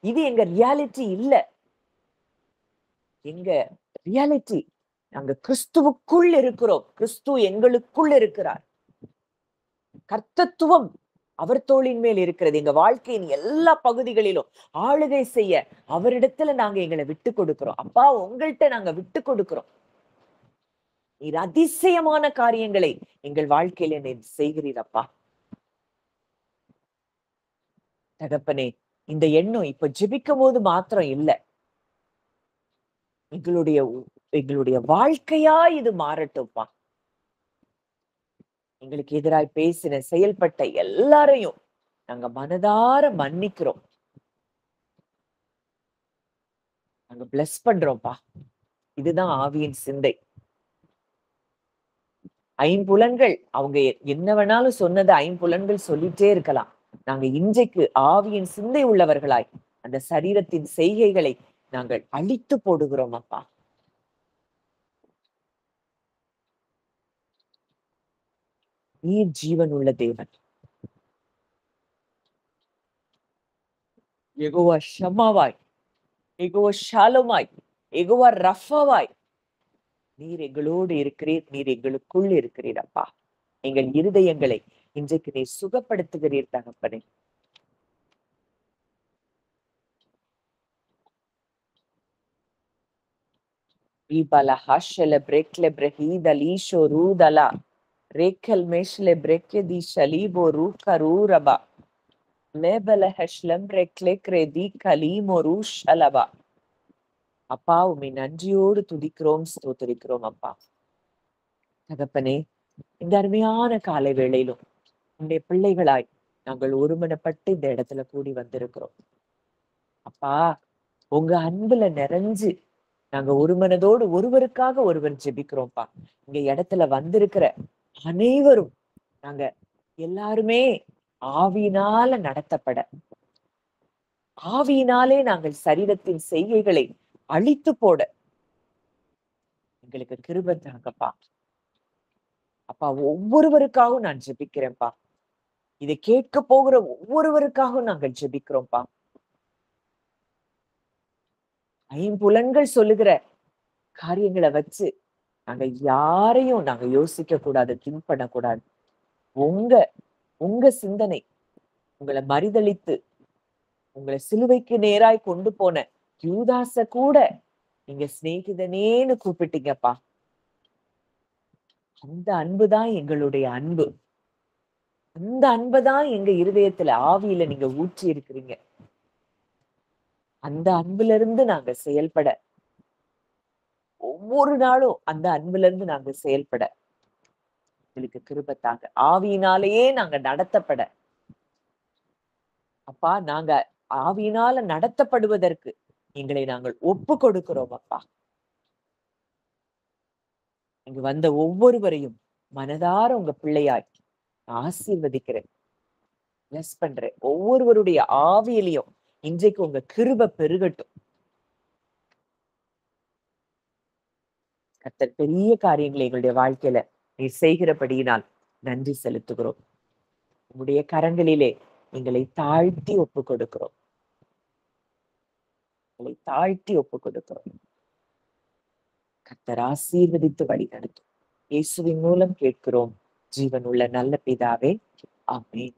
இது எங்க ரியாலிட்டி இல்ல. எங்க ரியாலிட்டி நாங்க கிறிஸ்துவுக்குள் இருக்கிறோம். கிறிஸ்து எங்களுக்குள் இருக்கிறார். கர்த்தத்துவம் அவர் தோளின் மேல் இருக்கிறது. எங்க வாழ்க்கையின் எல்லா பகுதிகளிலும் ஆளுகை செய்ய அவரிடத்துல நாங்க எங்களை விட்டு கொடுக்கிறோம். அப்பா, உங்கள்கிட்ட நாங்க விட்டு கொடுக்கிறோம். நீர் அதிசயமான காரியங்களை எங்கள் வாழ்க்கையில நீர் செய்கிறீரப்பா. தகப்பனே, இந்த எண்ணம் இப்ப ஜெபிக்கும் போது மாத்திரம் இல்ல, எங்களுடைய வாழ்க்கையா இது மாறட்டும்ப்பா. எங்களுக்கு எதிராய் பேசின செயல்பட்ட எல்லாரையும் நாங்க மனதார மன்னிக்கிறோம். நாங்க பிளஸ் பண்றோம்ப்பா. இதுதான் ஆவியின் சிந்தை. ஐம்புலன்கள் அவங்க என்ன வேணாலும் சொன்னது ஐம்புலன்கள் சொல்லிட்டே இருக்கலாம். நாங்க இன்றைக்கு ஆவியின் சிந்தை உள்ளவர்களாய் அந்த சரீரத்தின் செய்கைகளை நாங்கள் அழித்து போடுகிறோம் அப்பா. நீர் ஜீவன் உள்ள தேவன். யெகோவா ஷம்மாவாய், யெகோவா ஷாலோமாய், யெகோவா ரஃபாவாய் நீர் எங்களோடு இருக்கிறீர். நீர் எங்களுக்குள் இருக்கிறீர் அப்பா. எங்கள் இருதயங்களை இன்றைக்கு நீர் சுகப்படுத்துகிறீர் தகப்பனே. Ibala hashele brekle brehida lisho rudala rekel meshle breke di shalibo ruka ruraba lebele hashlem brekle kredi kalimo rushalaba. அப்பா, உம்மை நன்றியோடு துதிக்கிறோம், ஸ்தோத்திரிக்கிறோம் அப்பா. தகப்பனே, இந்த அருமையான காலை வேளையிலும் உன்னுடைய பிள்ளைகளாய் நாங்கள் ஒருமனப்பட்டு இந்த இடத்துல கூடி வந்திருக்கிறோம் அப்பா. உங்க அன்புல நிறைஞ்சு நாங்க ஒரு மனதோடு ஒருவருக்காக ஒருவர் ஜெபிக்கிறோம்ப்பா. இங்க இடத்துல வந்திருக்கிற அனைவரும் நாங்க எல்லாருமே ஆவியினால நடத்தப்பட, ஆவியினாலே நாங்கள் சரீரத்தின் செய்கைகளை அழித்து போட எங்களுக்கு கிருபை தாங்கப்பா. அப்பா, ஒவ்வொருவருக்காகவும் நான் ஜெபிக்கிறேன்ப்பா. இதை கேட்க போகிற ஒவ்வொருவருக்காகவும் நாங்கள் ஜெபிக்கிறோம்ப்பா. ஐம்புலன்கள் சொல்லுகிற காரியங்களை வச்சு நாங்க யாரையும் நாங்க யோசிக்க கூடாது, திங்க் பண்ணக்கூடாது. உங்க உங்க சிந்தனை உங்களை மறிதளித்து உங்களை சிலுவைக்கு நேராய் கொண்டு போன யூதாச கூட நீங்க சிநேகிதனேன்னு கூப்பிட்டீங்கப்பா. அந்த அன்புதான் எங்களுடைய அன்பு. அந்த அன்புதான் எங்க இருதயத்துல ஆவியில நீங்க ஊற்றி இருக்கிறீங்க. அந்த அன்புல இருந்து நாங்க செயல்பட, ஒவ்வொரு நாளும் அந்த அன்புல இருந்து நாங்க செயல்பட எங்களுக்கு கிருபை தாங்க. ஆவியினாலேயே நாங்க நடத்தப்பட, அப்பா, நாங்க ஆவியினால நடத்தப்படுவதற்கு எங்களை நாங்கள் ஒப்பு கொடுக்கிறோம் அப்பா. இங்கு வந்த ஒவ்வொருவரையும் மனதார உங்க பிள்ளையாய் ஆசீர்வதிக்கிறேன், பிளஸ் பண்றேன். ஒவ்வொருவருடைய ஆவியிலையும் இன்றைக்கு உங்க கிருபை பெருகட்டும். கர்த்தர் பெரிய காரியங்களை எங்களுடைய வாழ்க்கையில நீ செய்கிறபடியினால் நன்றி செலுத்துகிறோம். உங்களுடைய கரங்களிலே எங்களை தாழ்த்தி ஒப்பு கொடுக்கிறோம். எங்களை தாழ்த்தி ஒப்பு கொடுக்கிறோம். கர்த்தர் ஆசீர்வதித்து வழி நடத்தும். இயேசுவின் மூலம் கேட்கிறோம் ஜீவன் உள்ள நல்ல பிதாவே, ஆமென்.